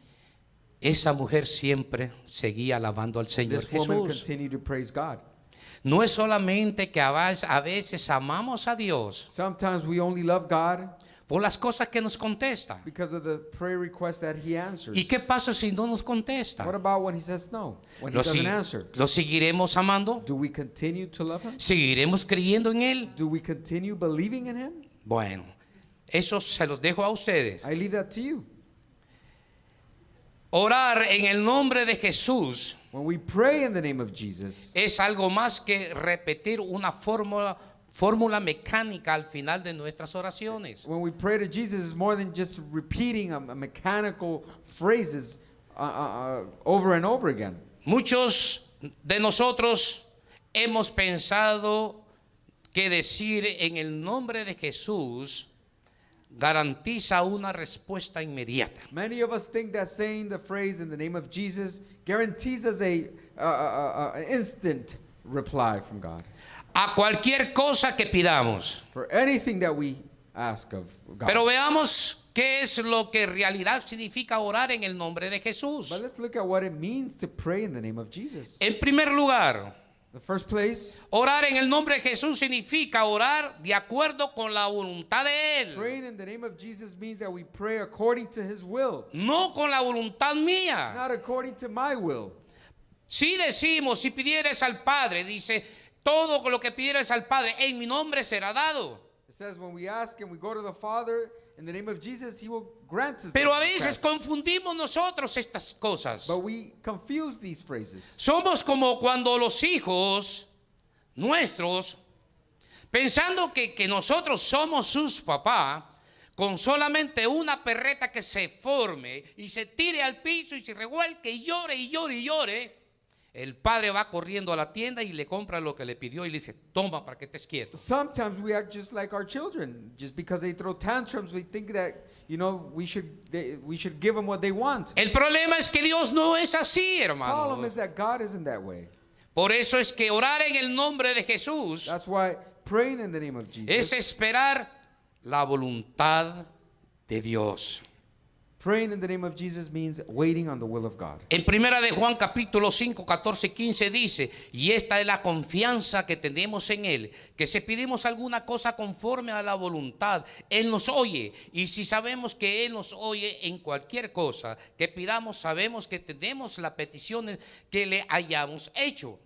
esa mujer siempre seguía alabando al Señor this woman Jesús. continued to praise God. No es solamente que a veces amamos a Dios Sometimes we only love God por las cosas que nos contesta. because of the prayer request that He answers. ¿Y qué pasa si no nos contesta? What about when He says no? When He ¿Lo, doesn't si- answer? lo seguiremos amando? Do we continue to love Him? ¿Seguiremos creyendo en Él? Do we continue believing in Him? Bueno, eso se los dejo a ustedes. I leave that to you. Orar en el nombre de Jesús When we pray in the name of Jesus, es algo más que repetir una fórmula mecánica al final de nuestras oraciones. when we pray to Jesus, it's more than just repeating a mechanical phrases over and over again. Muchos de nosotros hemos pensado que decir en el nombre de Jesús garantiza una respuesta inmediata. Many of us think that saying the phrase in the name of Jesus guarantees us an instant reply from God A cualquier cosa que pidamos. for anything that we ask of God. Pero veamos qué es lo que en realidad significa orar en el nombre de Jesús. But let's look at what it means to pray in the name of Jesus. En primer lugar, The first place, orar en el nombre de Jesús significa orar de acuerdo con la voluntad de Él, praying in the name of Jesus means that we pray according to His will, no con la voluntad mía. not according to my will. Si decimos, si pidieres al Padre, dice, todo lo que pidieres al Padre en mi nombre será dado. It says when we ask and we go to the Father in the name of Jesus, He will grant us. Pero a the veces request. confundimos nosotros estas cosas. But we confuse these phrases. Somos como cuando los hijos nuestros, pensando que nosotros somos sus papás, con solamente una perreta que se forme y se tire al piso y se revuelque y llore y llore y llore, el padre va corriendo a la tienda y le compra lo que le pidió y le dice, toma para que estés quieto. Sometimes we act just like our children. Just because they throw tantrums, we think that, we should give them what they want. El problema es que Dios no es así, The problem hermano. is that God isn't that way. Por eso es que orar en el nombre de Jesús That's why praying in the name of es Jesus, esperar la voluntad de Dios. praying in the name of Jesus means waiting on the will of God. En primera de Juan capítulo 5, 14, 15 dice, y esta es la confianza que tenemos en Él, que si pedimos alguna cosa conforme a la voluntad, Él nos oye. Y si sabemos que Él nos oye en cualquier cosa que pidamos, sabemos que tenemos las peticiones que le hayamos hecho.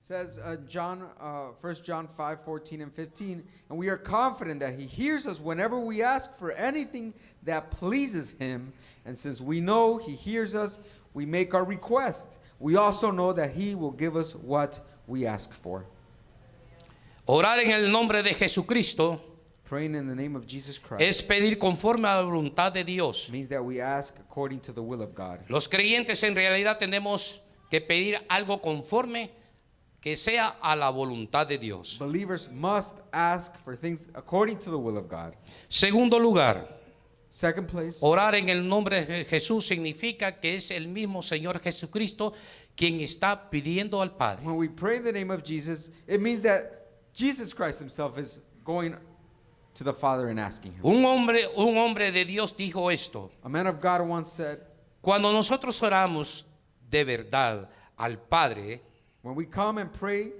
It says 1 John 5, 14 and 15, and we are confident that He hears us whenever we ask for anything that pleases Him. And since we know He hears us, we make our request. We also know that He will give us what we ask for. Orar en el nombre de Jesucristo Praying in the name of Jesus Christ es pedir conforme a la voluntad de Dios. means that we ask according to the will of God. Los creyentes en realidad tenemos que pedir algo conforme que sea a la voluntad de Dios. Believers must ask for things according to the will of God. Segundo lugar, Second place, orar en el nombre de Jesús significa que es el mismo Señor Jesucristo quien está pidiendo al Padre. when we pray in the name of Jesus, it means that Jesus Christ Himself is going to the Father and asking him. Un hombre de Dios dijo esto: A man of God once said, cuando nosotros oramos de verdad al Padre, when we come and pray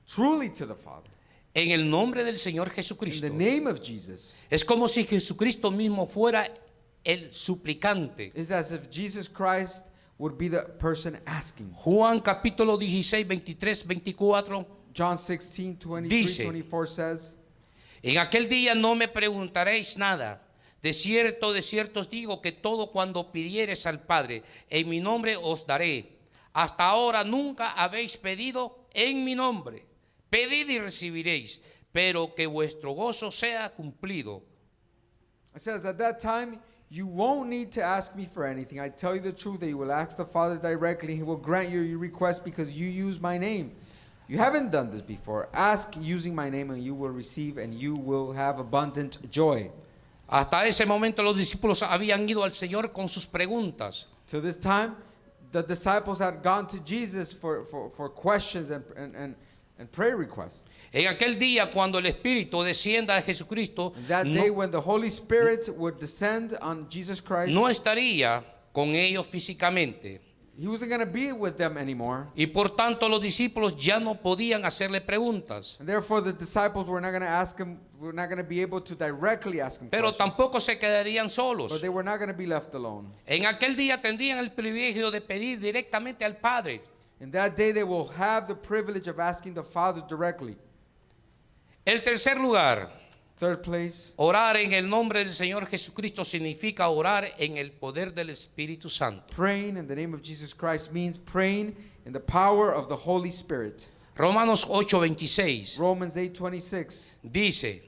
truly to the Father, en el nombre del Señor in Jesucristo, the name of Jesus, es como si Jesucristo mismo fuera el suplicante. it's as if Jesus Christ would be the person asking. Juan capítulo 16, 23, 24. John 16, 23, Dice, 24 says, En aquel día no me preguntaréis nada. De cierto os digo que todo cuando pidiereis al Padre, en mi nombre os daré. Hasta ahora nunca habéis pedido en mi nombre. Pedid y recibiréis, pero que vuestro gozo sea cumplido. it says, at that time, you won't need to ask me for anything. I tell you the truth that you will ask the Father directly, and he will grant you your request because you use my name. You haven't done this before. Ask using my name, and you will receive, and you will have abundant joy. Hasta ese momento los discípulos habían ido al Señor con sus preguntas. To this time, the disciples had gone to Jesus for questions and prayer requests. En aquel día cuando el Espíritu descienda a Jesucristo, That day when the Holy Spirit would descend on Jesus Christ, no estaría con ellos físicamente. he wasn't going to be with them anymore. Y por tanto los discípulos ya no podían hacerle preguntas. And therefore the disciples were not going to ask him, were not going to be able to directly ask him Pero questions. tampoco se quedarían solos. But they were not going to be left alone. En aquel día tendrían el privilegio de pedir directamente al Padre. In that day they will have the privilege of asking the Father directly. El tercer lugar, Third place, orar en el nombre del Señor Jesucristo significa orar en el poder del Espíritu Santo. praying in the name of Jesus Christ means praying in the power of the Holy Spirit. Romanos 8:26 Romans 8:26. dice,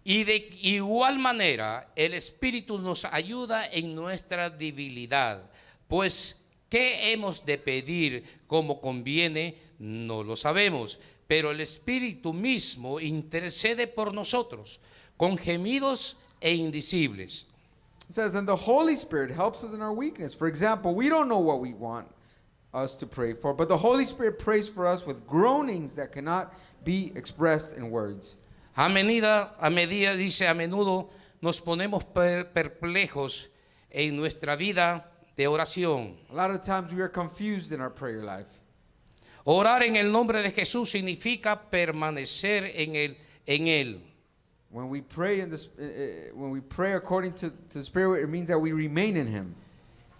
y de igual manera el Espíritu nos ayuda en nuestra debilidad, pues ¿qué hemos de pedir como conviene? No lo sabemos, pero el Espíritu mismo intercede por nosotros con gemidos e indecibles. It says, and the Holy Spirit helps us in our weakness. For example, we don't know what we want us to pray for, but the Holy Spirit prays for us with groanings that cannot be expressed in words. A medida, dice, a menudo nos ponemos perplejos en nuestra vida de oración. A lot of times we are confused in our prayer life. Orar en el nombre de Jesús significa permanecer en él. When we pray when we pray according to the Spirit, it means that we remain in Him.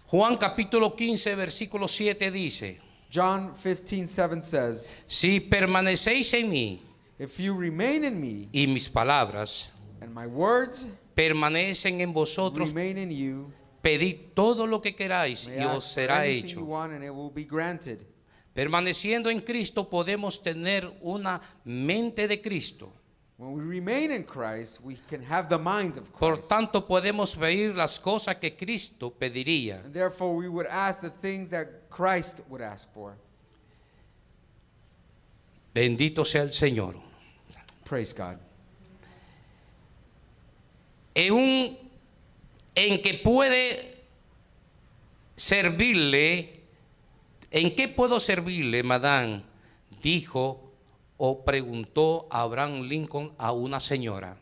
Juan capítulo 15, versículo 7 dice, John 15:7 says, si permanecéis en mí if you remain in me y mis palabras and my words permanecen en vosotros, remain in you, pedid todo lo que queráis may y os ask for será anything you hecho. want and it will be granted. Permaneciendo en Cristo podemos tener una mente de Cristo. When we remain in Christ, we can have the mind of Por Christ. tanto podemos pedir las cosas que Cristo pediría. And therefore we would ask the things that Christ would ask for. Bendito sea el Señor. Praise God. En que puede servirle, ¿en qué puedo servirle, madame? Dijo o preguntó Abraham Lincoln a una señora.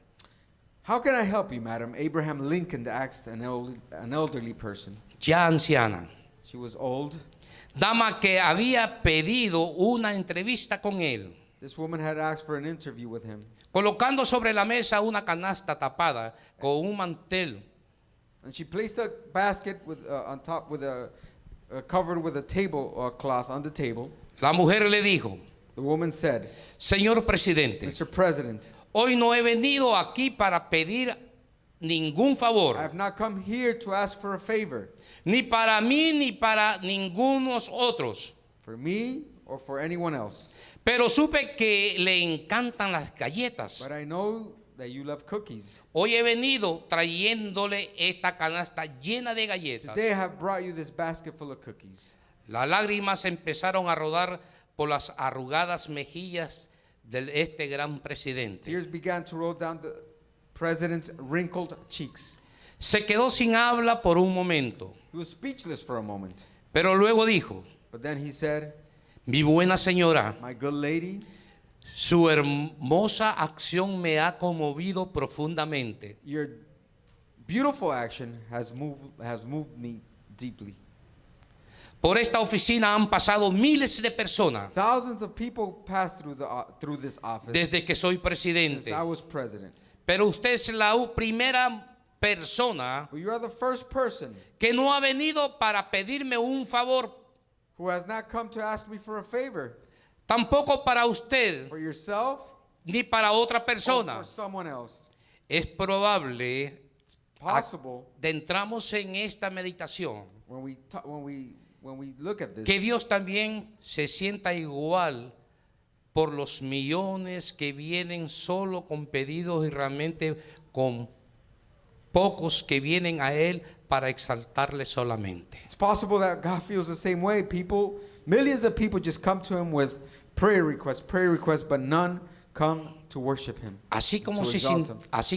How can I help you, madam? Abraham Lincoln asked an elderly person. Ya anciana, She was old. dama que había pedido una entrevista con él, This woman had asked for an interview with him. colocando sobre la mesa una canasta tapada con un mantel. And she placed a basket on top with covered with a table cloth on the table. La mujer le dijo, The woman said, señor presidente, Mr. President, hoy no he venido aquí para pedir ningún I favor, have not come here to ask for a favor ni para mí ni para ningunos otros. for me or for anyone else. Pero supe que le encantan las galletas. But I know that you love cookies. Hoy he venido trayéndole esta canasta llena de galletas. Today I have brought you this basket full of cookies. Las lágrimas empezaron a rodar por las arrugadas mejillas de este gran presidente. Tears began to roll down the president's wrinkled cheeks. Se quedó sin habla por un momento, He was speechless for a moment. pero luego dijo, But then he said, mi buena señora, my good lady, Su hermosa acción me ha conmovido profundamente. Your beautiful action has moved me deeply. Por esta oficina han pasado miles de personas Thousands of people passed through this office desde que soy since presidente. I was president. Pero usted es la primera persona But you are the first person que no ha venido para pedirme un favor, who has not come to ask me for a favor tampoco para usted for yourself ni para otra or persona. for someone else. Es probable, Possible entramos en esta meditación, when we look at this que Dios también se sienta igual por los millones que vienen solo con pedidos y realmente con pocos que vienen a Él para exaltarle solamente. It's possible that God feels the same way. Millions of people just come to him with prayer requests, but none come to worship him. Así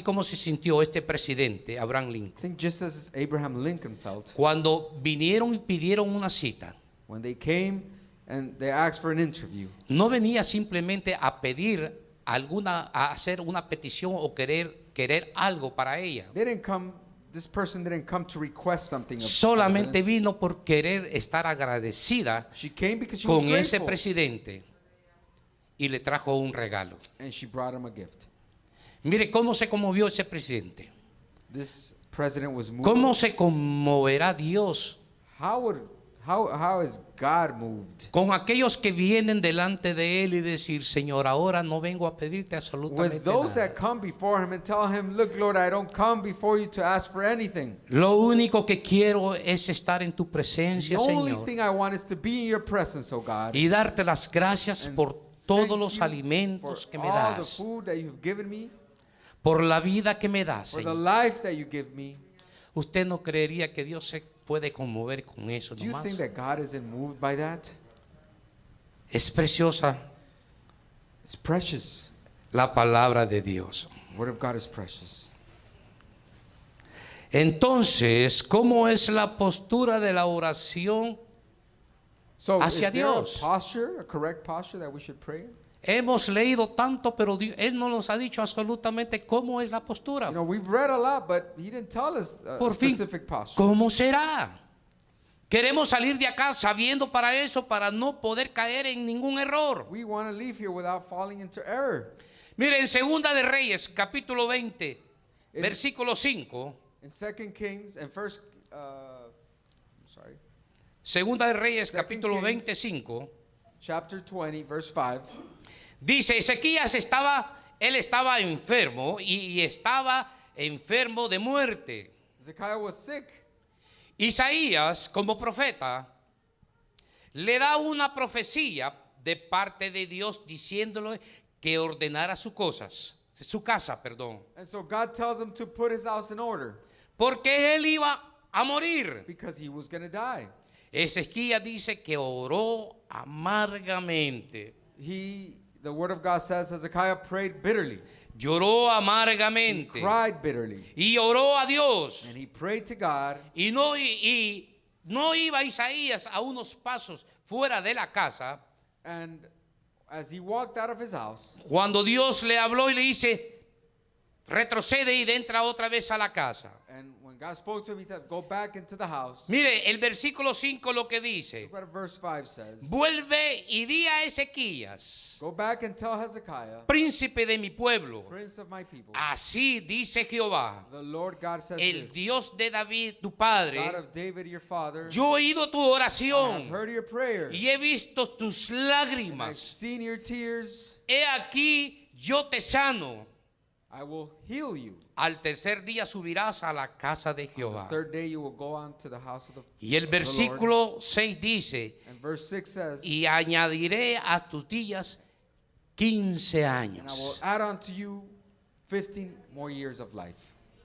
como se sintió este presidente, Abraham I Lincoln, think just as Abraham Lincoln felt cuando vinieron y pidieron una cita. when they came and they asked for an interview. No venía simplemente a pedir a hacer una petición o querer algo para ella. This person didn't come to request something of the Solamente president. vino por querer estar agradecida She came because she was con ese grateful, presidente y le trajo un regalo. and she brought him a gift. Mire cómo se conmovió ese presidente. This president was moved. ¿Cómo se conmoverá Dios How is God moved? con aquellos que vienen delante de Él y decir, Señor, ahora no vengo a pedirte With absolutamente those nada. that come before him and tell him, look, Lord, I don't come before you to ask for anything. Lo único que quiero es estar en tu The presencia, only Señor, thing I want is to be in your presence, oh God. y darte las gracias And por thank todos los you alimentos for que me all the das, food that you've given me, por la vida que me das, for the Señor. life that you give me. ¿Usted no creería que Dios se puede conmover con eso Do you nomás? think that God isn't moved by that? Es preciosa It's precious. la palabra de Dios. The word of God is precious. Entonces, ¿cómo es la postura de la oración? So Hacia is there a Dios. posture, a correct posture that we should pray? Hemos leído tanto, pero Él no nos ha dicho absolutamente cómo es la postura. You know, we've read a lot, but he didn't tell us a Por fin, specific posture. ¿cómo será? Queremos salir de acá sabiendo para eso, para no poder caer en ningún error. We want to leave here without falling into error. Mire, en Segunda de Reyes, capítulo 20, versículo 5. In 2 Kings and Segunda de Reyes, Second capítulo Kings. 25. chapter 20, verse 5. Dice, Ezequías estaba enfermo y estaba enfermo de muerte. Hezekiah was sick. Isaías, como profeta, le da una profecía de parte de Dios diciéndole que ordenara su casa, perdón, And so God tells him to put his house in order porque él iba a morir. because he was going to die. Ezequías dice que oró amargamente, The word of God says Hezekiah prayed bitterly. lloró He amargamente cried bitterly. y oró a Dios. And he prayed to God. Y no iba Isaías a unos pasos fuera de la casa And as he walked out of his house, cuando Dios le habló y le dice, retrocede y entra otra vez a la casa. and when God spoke to him, he said, go back into the house. Mire, el versículo 5 lo que dice, Look what verse 5 says. vuelve y di a Ezequías, Go back and tell Hezekiah, príncipe de mi pueblo, prince of my people, así dice Jehová, the Lord God says el this, Dios de David, tu God padre, of David your father, yo he oído tu I have oración heard your prayer, y he visto tus I've lágrimas. seen your tears, He aquí, yo te sano. I will heal you. Al tercer día subirás a la casa de The Jehová. third day you will go on to the house of the Y el Lord. versículo 6 dice, And verse 6 says, y añadiré a tus días 15 and I will años. add unto you 15 more years of life.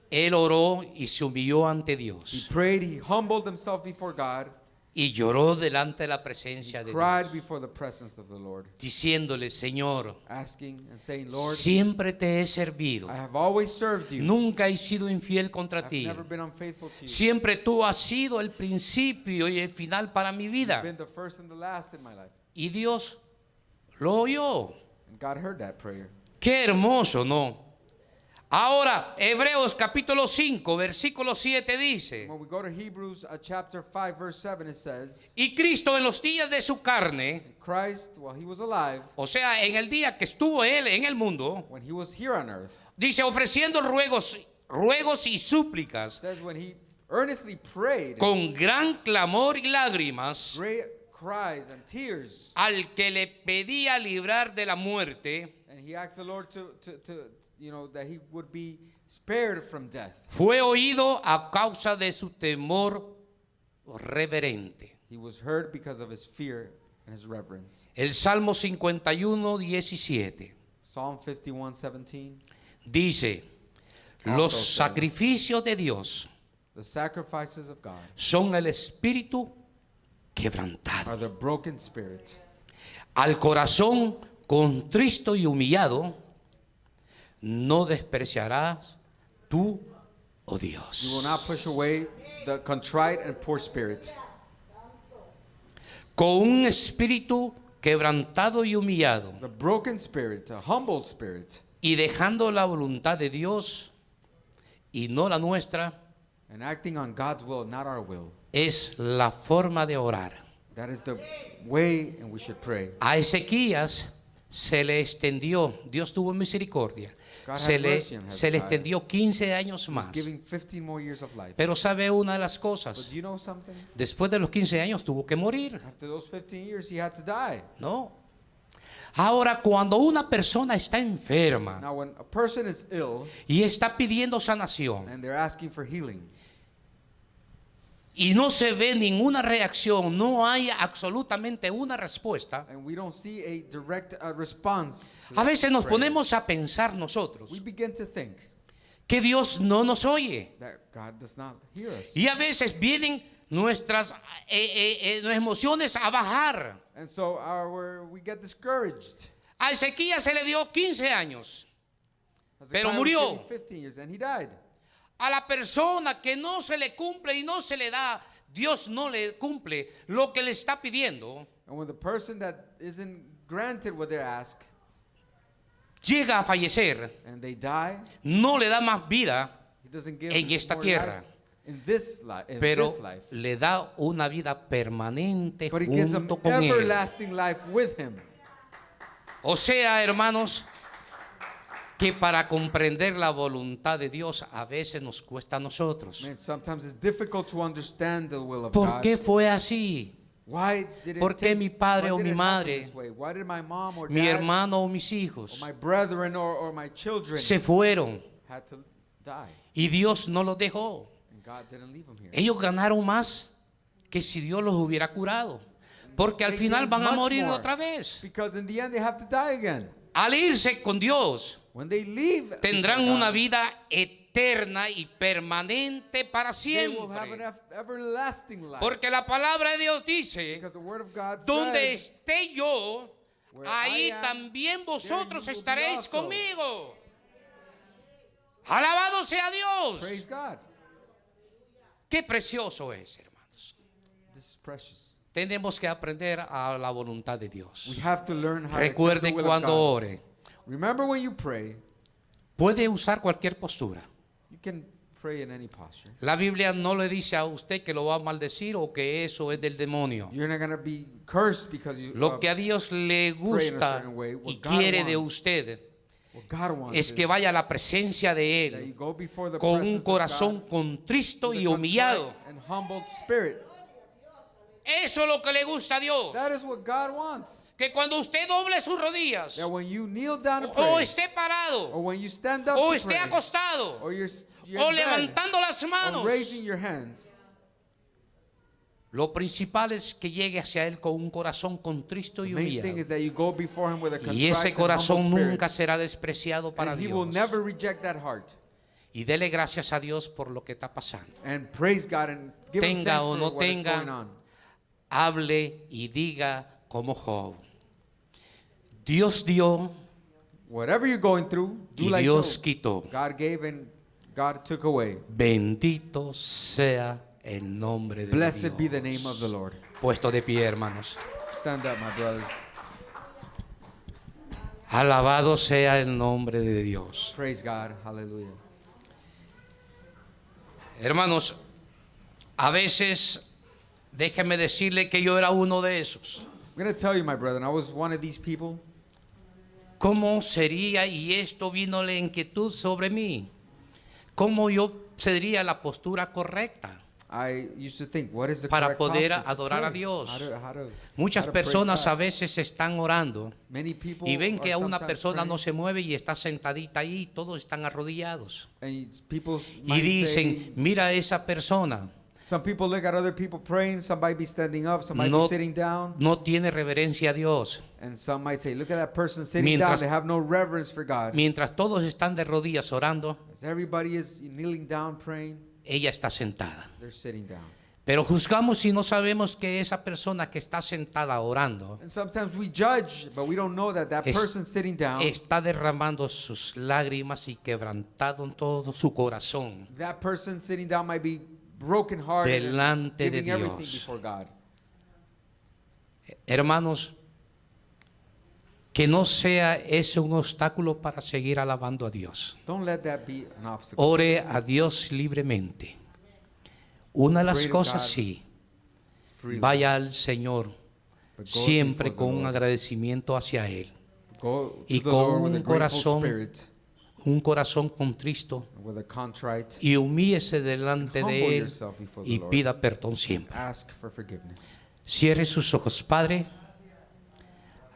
Él oró y se humilló ante He Dios prayed, he humbled himself before God, y lloró delante de la presencia de cried Dios, before the presence of the Lord, diciéndole, Señor, asking and saying, Lord, siempre te he servido, I have always served you. nunca he sido infiel contra I've ti, never been unfaithful to you. siempre tú has sido el principio y el final para mi You've vida. been the first and the last in my life. Y Dios lo oyó. And God heard that prayer. Qué hermoso, ¿no? Ahora, Hebreos capítulo 5, versículo 7 dice: When we go to Hebrews chapter 5, verse 7, it says, y Cristo en los días de su carne, Christ, while he was alive, o sea, en el día que estuvo él en el mundo, when he was here on earth, dice, ofreciendo ruegos y súplicas it says when he earnestly prayed, con gran clamor y lágrimas great cries and tears, al que le pedía librar de la muerte, and he asked the Lord to that he would be spared from death. fue oído a causa de su temor reverente. He was heard because of his fear and his reverence. El Salmo 51, 17 Psalm 51:17. dice, Also los says, sacrificios de Dios The sacrifices of God son el espíritu are quebrantado. the broken spirit. Al corazón contristo y humillado, no despreciarás tú, oh Dios. You will not push away the contrite and poor spirit. Con un espíritu quebrantado y humillado, The broken spirit, a humble spirit, y dejando la voluntad de Dios y no la nuestra, and acting on God's will, not our will. es la forma de orar. That is the way and we should pray. A Ezequías se le extendió, Dios tuvo misericordia, God se had le mercy on extendió 15 años He was más. giving 15 more years of life. Pero sabe una de las But cosas, do you know something? después de los 15 años tuvo que morir, After those 15 years, he had to die. ¿no? Ahora, cuando una persona está enferma Now, when a person is ill y está pidiendo sanación and they're asking for healing, y no se ve ninguna reacción, no hay absolutamente una respuesta, and we don't see a direct response to a that veces nos prayer, ponemos a pensar nosotros we begin to think que Dios no nos oye. that God does not hear us. Y a veces vienen nuestras emociones a bajar. And so we get discouraged. A Ezequías se le dio 15 años. Pero Hezekiah was murió. getting 15 years and he died. A la persona que no se le cumple y no se le da, Dios no le cumple lo que le está pidiendo, And when the person that isn't granted what they ask llega a fallecer, and they die, no le da más vida, he doesn't give en esta more tierra. life in this life. pero le da una vida permanente But he gives them junto con él. everlasting life with him. O sea, hermanos, que para comprender la voluntad de Dios a veces nos cuesta a nosotros. Man, sometimes it's difficult to understand the will of ¿Por God. qué fue así? Why did it ¿Por qué take- mi padre why o did mi it happen madre, this way? Why did my mom or mi dad hermano o mis or hijos my brethren or my children se fueron had to die? y Dios no los dejó? And God didn't leave them here. Ellos ganaron más que si Dios los hubiera curado, porque al They final gained van a much morir more, otra vez. Because in the end they have to die again. Al irse con Dios, When they leave, tendrán before una God, vida eterna y permanente para they will have siempre. an everlasting life. Porque la palabra de Dios dice, Because the word of God donde says, esté yo, Where ahí I am, también vosotros there you will be estaréis also. conmigo. Alabado sea praise Dios. God. Qué precioso es, hermanos. This is precious. Tenemos que aprender a la voluntad de Dios. We have to learn how to accept the Recuerde will of cuando God. ore, Remember when you pray, puede usar cualquier postura. you can pray in any posture. La Biblia no le dice a usted que lo va a maldecir o que eso es del demonio. You're not going to be cursed because you Lo que a Dios le gusta certain way, what y God quiere de wants. usted what God wants es que is vaya a la presencia de that you Él go before the con presence un of corazón God contristo with a y humillado. contrite and humbled spirit. Eso es lo que le gusta a Dios. That is what God wants. Que cuando usted doble sus rodillas, That when you kneel down to o pray, esté parado, or when you stand up o to esté pray, acostado, or you're o in bed, levantando las or manos, raising your hands, lo principal es que llegue hacia Él con un corazón contristo y the main thing humillado. is that you go before Him with a Y contrite ese and corazón humbled nunca spirit, será despreciado para and He will Dios. never reject that heart. Y dele gracias a Dios por lo que está pasando. And praise God and give Him Tenga thanks o for no what is tenga, going on. Hable y diga como Job. Dios dio Whatever you're going through, do y like Dios Job. quitó. God gave and God took away. Bendito sea el nombre de Blessed Dios. be the name of the Lord. Puesto de pie, hermanos. Stand up, my brothers. Alabado sea el nombre de Dios. Praise God. Hallelujah. Hermanos, a veces, déjeme decirle que yo era uno de esos. I'm going to tell you, my brethren, I was one of these people. ¿Cómo sería, y esto vino la inquietud sobre mí, cómo yo sería la postura correcta I used to think, what is the para correct poder posture to adorar a pray? Dios? How Muchas to praise personas God. a veces están orando Many people y ven are que a una sometimes persona no praying, se mueve y está sentadita ahí, todos están arrodillados. and people Y might dicen, say, mira a esa persona, some people look at other people praying, somebody be standing up, somebody No- be sitting down, no tiene reverencia a Dios. and some might say, look at that person sitting down, Mientras- they have no reverence for God. Mientras todos están de rodillas orando, As everybody is kneeling down praying, ella está sentada. they're sitting down. Pero juzgamos si no sabemos que esa persona que está sentada orando And sometimes we judge, but we don't know that that Es- person sitting down, está derramando sus lágrimas y quebrantado en todo su corazón that person sitting down might be brokenhearted and delante de giving everything Dios. before God. Hermanos, que no sea ese un obstáculo para seguir alabando a Dios. Don't let that be an obstacle. Ore a Dios libremente. Una de las Pray to cosas God sí, Freely. vaya al Señor But go siempre before the con un Lord. agradecimiento hacia Él. Go y to the con Lord with a un grateful corazón spirit, Un corazón contristo with a contrite. y humíllese delante Humble de Él yourself before the y Lord. pida perdón siempre. Ask for forgiveness. Cierre sus ojos, Padre.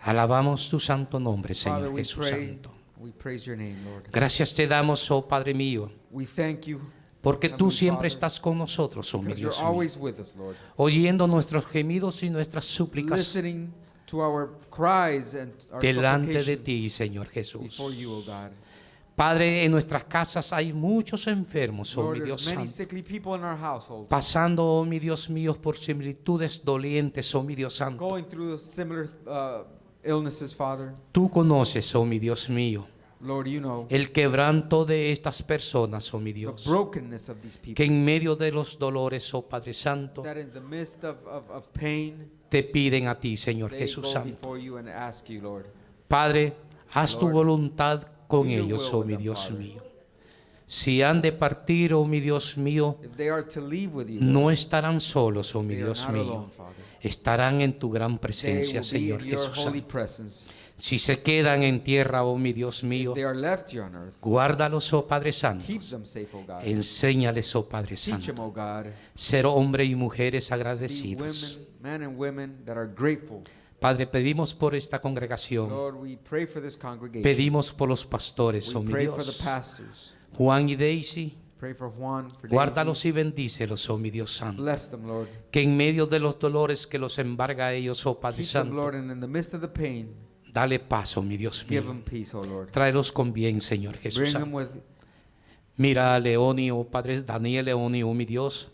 Alabamos tu santo nombre, Father, Señor we Jesús pray, Santo. we praise your name, Lord. Gracias te damos, oh Padre mío, We thank you porque tú Heavenly siempre Father, estás con nosotros, oh mi because you're Dios mío, always with us, Lord. oyendo nuestros gemidos y nuestras súplicas Listening to our cries and our delante de supplications ti, Señor Jesús. before you, O God. Padre, en nuestras casas hay muchos enfermos, oh Lord, mi Dios there's many Santo, sickly people in our household pasando, oh mi Dios mío, por similitudes dolientes, oh mi Dios Santo. going through similar illnesses, Father. Tú conoces, oh mi Dios mío, Lord, you know el quebranto de estas personas, oh mi the Dios, brokenness of these que people. en medio de los dolores, oh Padre Santo, That in the midst of pain, te piden a ti, Señor they Jesús go Santo. before you and ask you, Lord. Padre, haz tu Lord, voluntad con do your ellos, will oh with mi them, Dios Father. mío. Si han de partir, oh mi Dios mío, If they are to leave with you, no Lord, estarán solos, oh mi they are Dios not mío. alone, Father. Estarán en tu gran They presencia, will be Señor in your Jesús holy Santo. presence. Si se quedan en tierra, oh mi Dios mío, They are left here on earth. guárdalos, oh Padre Santo. Keep them safe, O God. Enséñales, oh Padre Teach them, Santo, O God. ser hombre y mujeres Be agradecidos. women, men and women that are grateful. Padre, pedimos por esta congregación, Lord, we pray for this congregation. pedimos por los pastores, We oh mi pray for the Dios, pastors. Juan y Daisy, Pray for Juan, for guárdalos Daisy. y bendícelos, oh mi Dios Santo. Bless them, Lord. Que en medio de los dolores que los embarga a ellos, oh Padre Keep them, Santo, Lord, and in the midst of the pain, dale paz, oh mi Dios give mío. them peace, O Lord. Tráelos con bien, Señor Jesús Bring them Santo. with Mira a Leoni, oh Padre Daniel Leoni, oh mi Dios,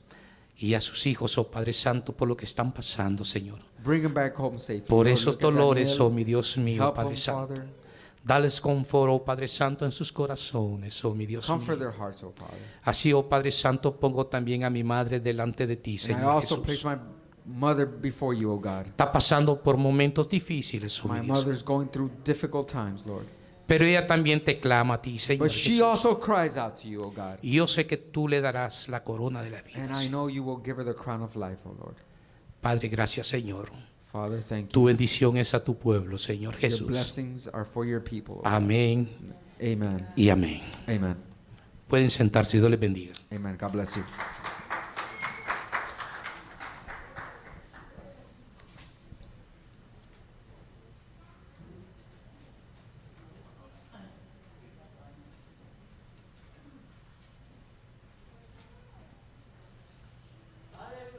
y a sus hijos, oh Padre Santo, por lo que están pasando, Señor. Bring them back home safely. Por Lord, esos look at dolores, Daniel. oh mi Dios mío, Help Padre them, Santo. Father. Dales confort, oh Padre Santo, en sus corazones, oh mi Dios Comfort mío. their hearts, O Father. Así, oh Padre Santo, pongo también a mi madre delante de ti, And I Señor also place Jesús. my mother before you, O God. Está pasando por momentos difíciles, oh My mi Dios. mother's going through difficult times, Lord. Pero ella también te clama a ti, Señor But she Jesús. also cries out to you, O God. Y yo sé que tú le darás la corona de la vida. And I know you will give her the crown of life, O Lord. Padre, gracias, Señor. Father, thank you. Tu bendición es a tu pueblo, Señor Your Jesús. blessings are for your people. O God. Amén Amen. y amén. Amen. Pueden sentarse y Dios les bendiga. Amen. God bless you.